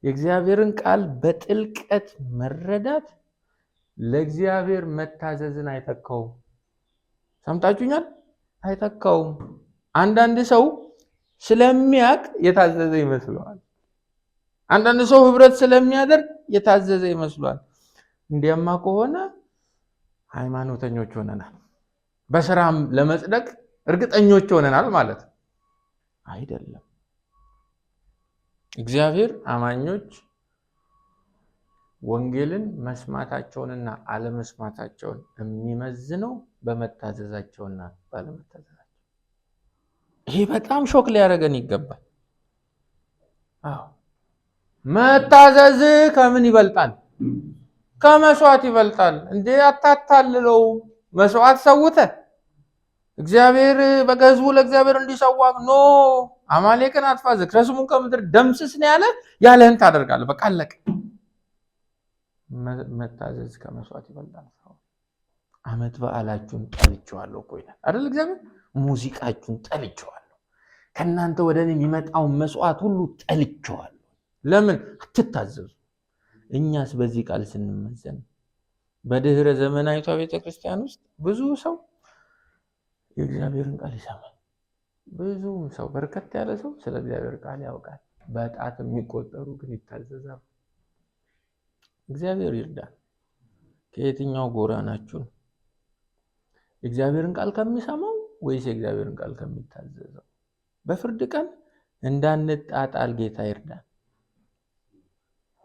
የእግዚአብሔርን ቃል በጥልቀት መረዳት ለእግዚአብሔር መታዘዝን አይተካውም። ሰምታችሁኛል? አይተካውም። አንዳንድ ሰው ስለሚያቅ የታዘዘ ይመስለዋል። አንዳንድ ሰው ህብረት ስለሚያደርግ የታዘዘ ይመስለዋል። እንዲያማ ከሆነ ሃይማኖተኞች ሆነናል፣ በስራም ለመጽደቅ እርግጠኞች ሆነናል ማለት አይደለም። እግዚአብሔር አማኞች ወንጌልን መስማታቸውንና አለመስማታቸውን የሚመዝነው በመታዘዛቸውና ባለመታዘዛቸው። ይሄ በጣም ሾክ ሊያደርገን ይገባል። አዎ፣ መታዘዝ ከምን ይበልጣል? ከመስዋዕት ይበልጣል። እንዴ አታታልለው። መስዋዕት ሰውተ እግዚአብሔር በገዝቡ ለእግዚአብሔር እንዲሰዋ ኖ አማሌቅን አጥፋ፣ ዝክረ ስሙን ከምድር ደምስስ ነው ያለ። ያለህን ታደርጋለህ። በቃ አለቀ። መታዘዝ ከመስዋዕት ይበልጣል። ዓመት በዓላችሁን ጠልቼዋለሁ እኮ ይላል አይደል እግዚአብሔር። ሙዚቃችሁን ጠልቼዋለሁ፣ ከእናንተ ወደ እኔ የሚመጣውን መስዋዕት ሁሉ ጠልቼዋለሁ። ለምን አትታዘዙ? እኛስ በዚህ ቃል ስንመዘን በድህረ ዘመናዊቷ ቤተክርስቲያን ውስጥ ብዙ ሰው የእግዚአብሔርን ቃል ይሰማል። ብዙ ሰው፣ በርከት ያለ ሰው ስለ እግዚአብሔር ቃል ያውቃል። በጣት የሚቆጠሩ ግን ይታዘዛሉ። እግዚአብሔር ይርዳል። ከየትኛው ጎራ ናችሁ? የእግዚአብሔርን ቃል ከሚሰማው ወይስ የእግዚአብሔርን ቃል ከሚታዘዘው? በፍርድ ቀን እንዳንጣጣል ጌታ ይርዳል።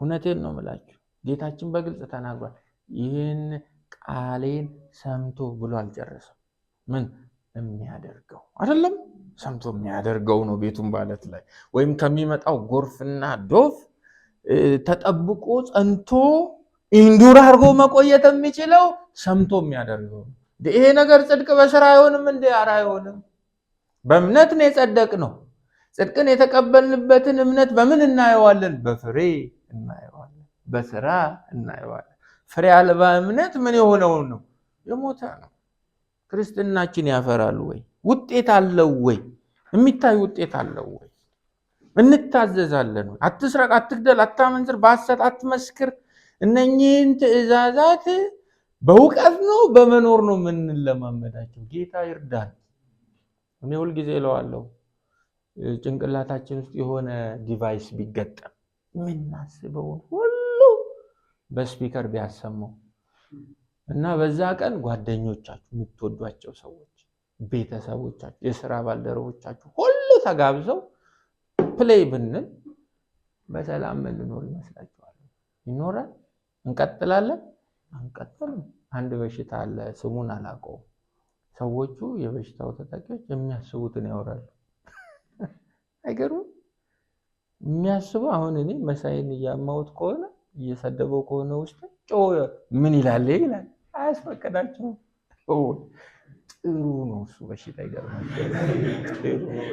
እውነቴን ነው የምላችሁ። ጌታችን በግልጽ ተናግሯል። ይህን ቃሌን ሰምቶ ብሎ አልጨረሰም። ምን የሚያደርገው አይደለም፣ ሰምቶ የሚያደርገው ነው። ቤቱን ባለት ላይ ወይም ከሚመጣው ጎርፍና ዶፍ ተጠብቆ ጸንቶ ኢንዱር አድርጎ መቆየት የሚችለው ሰምቶ የሚያደርገው። ይሄ ነገር ጽድቅ በስራ አይሆንም እንዴ? ኧረ አይሆንም። በእምነት ነው የጸደቅነው። ጽድቅን የተቀበልንበትን እምነት በምን እናየዋለን? በፍሬ እናየዋለን፣ በስራ እናየዋለን። ፍሬ አልባ እምነት ምን የሆነውን ነው? የሞተ ነው። ክርስትናችን ያፈራል ወይ? ውጤት አለው ወይ? የሚታይ ውጤት አለው ወይ? እንታዘዛለን ወይ? አትስረቅ፣ አትግደል፣ አታመንዝር፣ በሐሰት አትመስክር። እነኚህን ትእዛዛት በእውቀት ነው በመኖር ነው የምንለማመዳቸው። ጌታ ይርዳን። እኔ ሁልጊዜ እለዋለሁ፣ ጭንቅላታችን ውስጥ የሆነ ዲቫይስ ቢገጠም የምናስበውን ሁሉ በስፒከር ቢያሰማው እና በዛ ቀን ጓደኞቻችሁ፣ የምትወዷቸው ሰዎች፣ ቤተሰቦቻችሁ፣ የሥራ ባልደረቦቻችሁ ሁሉ ተጋብዘው ፕሌይ ብንል በሰላም ልንኖር ይመስላችኋል? ይኖራል? እንቀጥላለን? አንቀጥልም። አንድ በሽታ አለ፣ ስሙን አላውቀውም። ሰዎቹ የበሽታው ተጠቂዎች የሚያስቡትን ያወራሉ። አይገርም? የሚያስበው አሁን እኔ መሳይን እያማሁት ከሆነ እየሰደበው ከሆነ ውስጥ ጮህ ምን ይላል ይላል። አያስፈቅዳቸውም። ጥሩ ነው እሱ በሽታ። ይገርማል። ጥሩ ነው።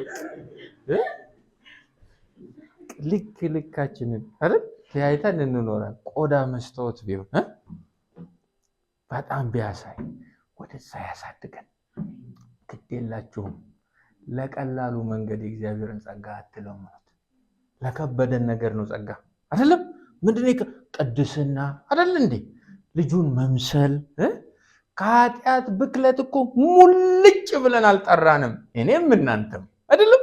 ልካችንን አይደል ተያይተን እንኖራለን። ቆዳ መስታወት ቢሆን በጣም ቢያሳይ ወደዛ ያሳድገን። ግድ የላችሁም። ለቀላሉ መንገድ የእግዚአብሔርን ጸጋ አትለምኑት። ለከበደን ነገር ነው ጸጋ አይደለም። ምንድነው? ቅድስና አይደል እንዴ? ልጁን መምሰል ከኃጢአት ብክለት እኮ ሙልጭ ብለን አልጠራንም፣ እኔም እናንተም አይደለም።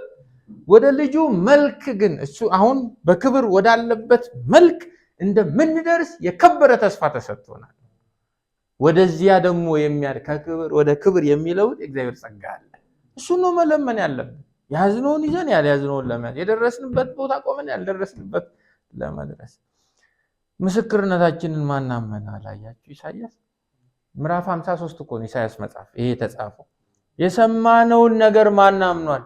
ወደ ልጁ መልክ ግን እሱ አሁን በክብር ወዳለበት መልክ እንደምንደርስ የከበረ ተስፋ ተሰጥቶናል። ወደዚያ ደግሞ የሚያድግ ከክብር ወደ ክብር የሚለውጥ እግዚአብሔር ጸጋ አለ። እሱ ነው መለመን ያለብን። ያዝነውን ይዘን ያልያዝነውን ለመያዝ፣ የደረስንበት ቦታ ቆመን ያልደረስንበት ለመድረስ። ምስክርነታችንን ማናመን አላያችሁ? ኢሳይያስ ምዕራፍ 53 እኮ ነው ኢሳይያስ መጽሐፍ ይሄ የተጻፈው። የሰማነውን ነገር ማናምኗል?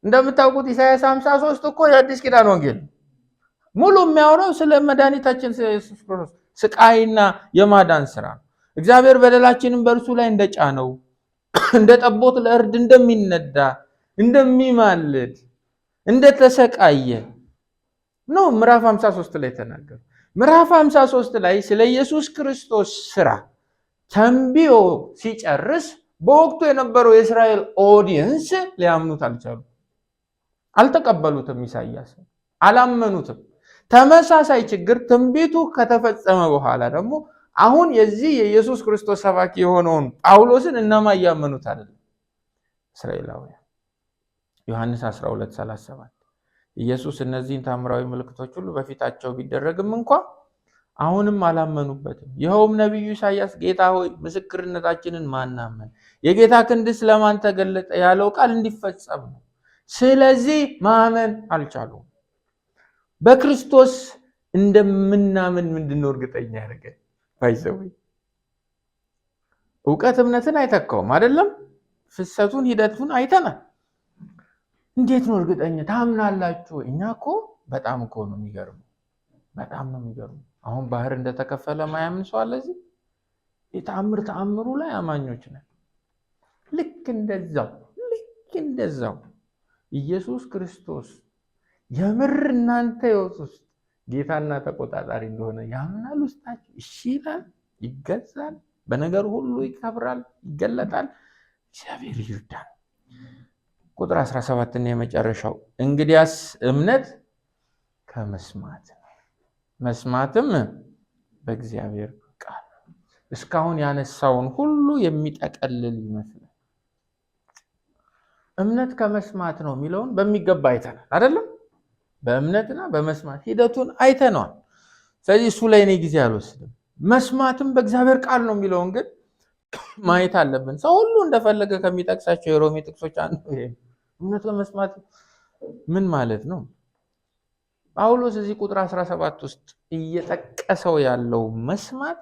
እንደምታውቁት ኢሳይያስ 53 እኮ የአዲስ ኪዳን ወንጌል ሙሉ የሚያወራው ስለ መድኃኒታችን ኢየሱስ ክርስቶስ ስቃይና የማዳን ስራ ነው። እግዚአብሔር በደላችንን በእርሱ ላይ እንደጫነው፣ እንደ ጠቦት ለእርድ እንደሚነዳ፣ እንደሚማልድ፣ እንደተሰቃየ ነው ምዕራፍ 53 ላይ ተናገረ። ምዕራፍ 53 ላይ ስለ ኢየሱስ ክርስቶስ ስራ ተንብዮ ሲጨርስ በወቅቱ የነበረው የእስራኤል ኦዲየንስ ሊያምኑት አልቻሉ፣ አልተቀበሉትም። ኢሳይያስ አላመኑትም። ተመሳሳይ ችግር ትንቢቱ ከተፈጸመ በኋላ ደግሞ አሁን የዚህ የኢየሱስ ክርስቶስ ሰባኪ የሆነውን ጳውሎስን እነማ እያመኑት አይደለም? እስራኤላውያን። ዮሐንስ 12:37 ኢየሱስ እነዚህን ታምራዊ ምልክቶች ሁሉ በፊታቸው ቢደረግም እንኳ አሁንም አላመኑበትም። ይኸውም ነቢዩ ኢሳይያስ ጌታ ሆይ ምስክርነታችንን ማናመን፣ የጌታ ክንድስ ለማን ተገለጠ ያለው ቃል እንዲፈጸም ነው። ስለዚህ ማመን አልቻሉም። በክርስቶስ እንደምናምን ምንድነው እርግጠኛ ያደረገን? ባይዘው ዕውቀት እምነትን አይተካውም አይደለም? ፍሰቱን ሂደቱን አይተናል። እንዴት ነው እርግጠኛ ታምናላችሁ? እኛ እኮ በጣም እኮ ነው የሚገርመው፣ በጣም ነው የሚገርመው። አሁን ባህር እንደተከፈለ ማያምን ሰው አለ እዚህ? ተአምሩ ላይ አማኞች ነን። ልክ እንደዛው ኢየሱስ ክርስቶስ የምር እናንተ ሕይወት ውስጥ ጌታና ተቆጣጣሪ እንደሆነ ያምናል። ውስጣችሁ እሺ ይላል፣ ይገዛል፣ በነገር ሁሉ ይከብራል፣ ይገለጣል። እግዚአብሔር ይርዳል። ቁጥር 17 እና የመጨረሻው እንግዲያስ እምነት ከመስማት ነው፣ መስማትም በእግዚአብሔር ቃል። እስካሁን ያነሳውን ሁሉ የሚጠቀልል ይመስላል። እምነት ከመስማት ነው የሚለውን በሚገባ አይተናል አይደለም? በእምነትና በመስማት ሂደቱን አይተናል። ስለዚህ እሱ ላይ እኔ ጊዜ አልወስድም። መስማትም በእግዚአብሔር ቃል ነው የሚለውን ግን ማየት አለብን። ሰው ሁሉ እንደፈለገ ከሚጠቅሳቸው የሮሜ ጥቅሶች አንዱ ይሄ እምነት ከመስማት ምን ማለት ነው? ጳውሎስ እዚህ ቁጥር 17 ውስጥ እየጠቀሰው ያለው መስማት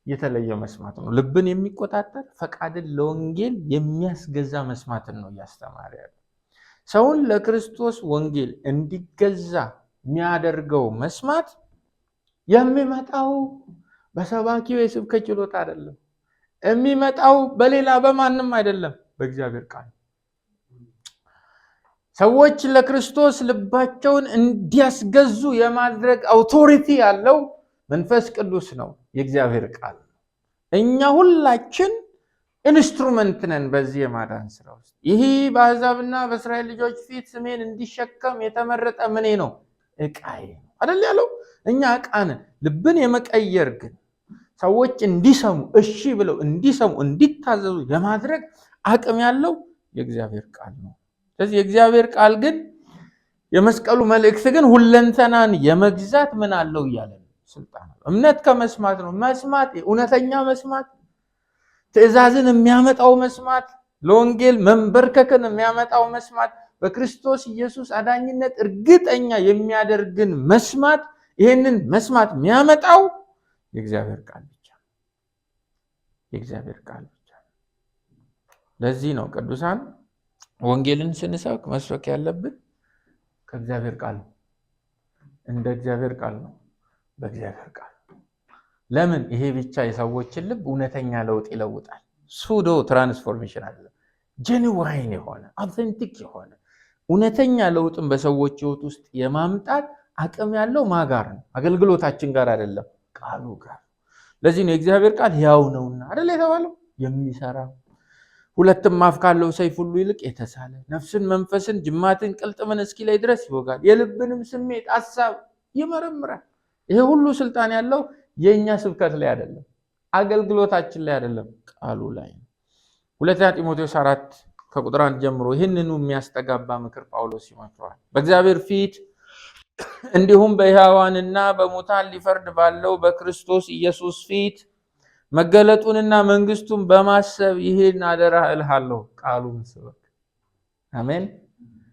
የተለየ መስማት ነው። ልብን የሚቆጣጠር ፈቃድን ለወንጌል የሚያስገዛ መስማትን ነው እያስተማረ ያለው። ሰውን ለክርስቶስ ወንጌል እንዲገዛ የሚያደርገው መስማት የሚመጣው በሰባኪው የስብከት ችሎታ አይደለም። የሚመጣው በሌላ በማንም አይደለም፣ በእግዚአብሔር ቃል። ሰዎች ለክርስቶስ ልባቸውን እንዲያስገዙ የማድረግ አውቶሪቲ ያለው መንፈስ ቅዱስ ነው፣ የእግዚአብሔር ቃል። እኛ ሁላችን ኢንስትሩመንት ነን በዚህ የማዳን ስራ ውስጥ። ይህ በአሕዛብና በእስራኤል ልጆች ፊት ስሜን እንዲሸከም የተመረጠ ምኔ ነው? ዕቃዬ ነው አይደል ያለው? እኛ ዕቃ ነን። ልብን የመቀየር ግን ሰዎች እንዲሰሙ እሺ ብለው እንዲሰሙ እንዲታዘዙ የማድረግ አቅም ያለው የእግዚአብሔር ቃል ነው። ስለዚህ የእግዚአብሔር ቃል ግን የመስቀሉ መልእክት ግን ሁለንተናን የመግዛት ምን አለው እያለ ስልጣን አለው። እምነት ከመስማት ነው። መስማት እውነተኛ መስማት፣ ትእዛዝን የሚያመጣው መስማት፣ ለወንጌል መንበርከክን የሚያመጣው መስማት፣ በክርስቶስ ኢየሱስ አዳኝነት እርግጠኛ የሚያደርግን መስማት፣ ይህንን መስማት የሚያመጣው የእግዚአብሔር ቃል ብቻ ነው። የእግዚአብሔር ቃል ብቻ ነው። ለዚህ ነው ቅዱሳን ወንጌልን ስንሰብክ መስበክ ያለብን ከእግዚአብሔር ቃል ነው። እንደ እግዚአብሔር ቃል ነው፣ በእግዚአብሔር ቃል። ለምን? ይሄ ብቻ የሰዎችን ልብ እውነተኛ ለውጥ ይለውጣል። ሱዶ ትራንስፎርሜሽን አይደለም፣ ጄኒዋይን የሆነ አውተንቲክ የሆነ እውነተኛ ለውጥን በሰዎች ህይወት ውስጥ የማምጣት አቅም ያለው ማጋር ነው፣ አገልግሎታችን ጋር አይደለም፣ ቃሉ ጋር። ለዚህ ነው የእግዚአብሔር ቃል ሕያው ነውና አይደል የተባለው፣ የሚሰራ ሁለትም አፍ ካለው ሰይፍ ሁሉ ይልቅ የተሳለ ነፍስን መንፈስን ጅማትን ቅልጥምን እስኪለይ ድረስ ይወጋል፣ የልብንም ስሜት ሐሳብ ይመረምራል። ይሄ ሁሉ ስልጣን ያለው የኛ ስብከት ላይ አይደለም፣ አገልግሎታችን ላይ አይደለም፣ ቃሉ ላይ ነው። ሁለተኛ ጢሞቴዎስ 4 ከቁጥር 1 ጀምሮ ይህንኑ የሚያስተጋባ ምክር ጳውሎስ ይመክረዋል። በእግዚአብሔር ፊት እንዲሁም በሕያዋንና በሙታን ሊፈርድ ባለው በክርስቶስ ኢየሱስ ፊት መገለጡንና መንግስቱን በማሰብ ይህን አደራ እልሃለሁ። ቃሉን ስበክ። አሜን።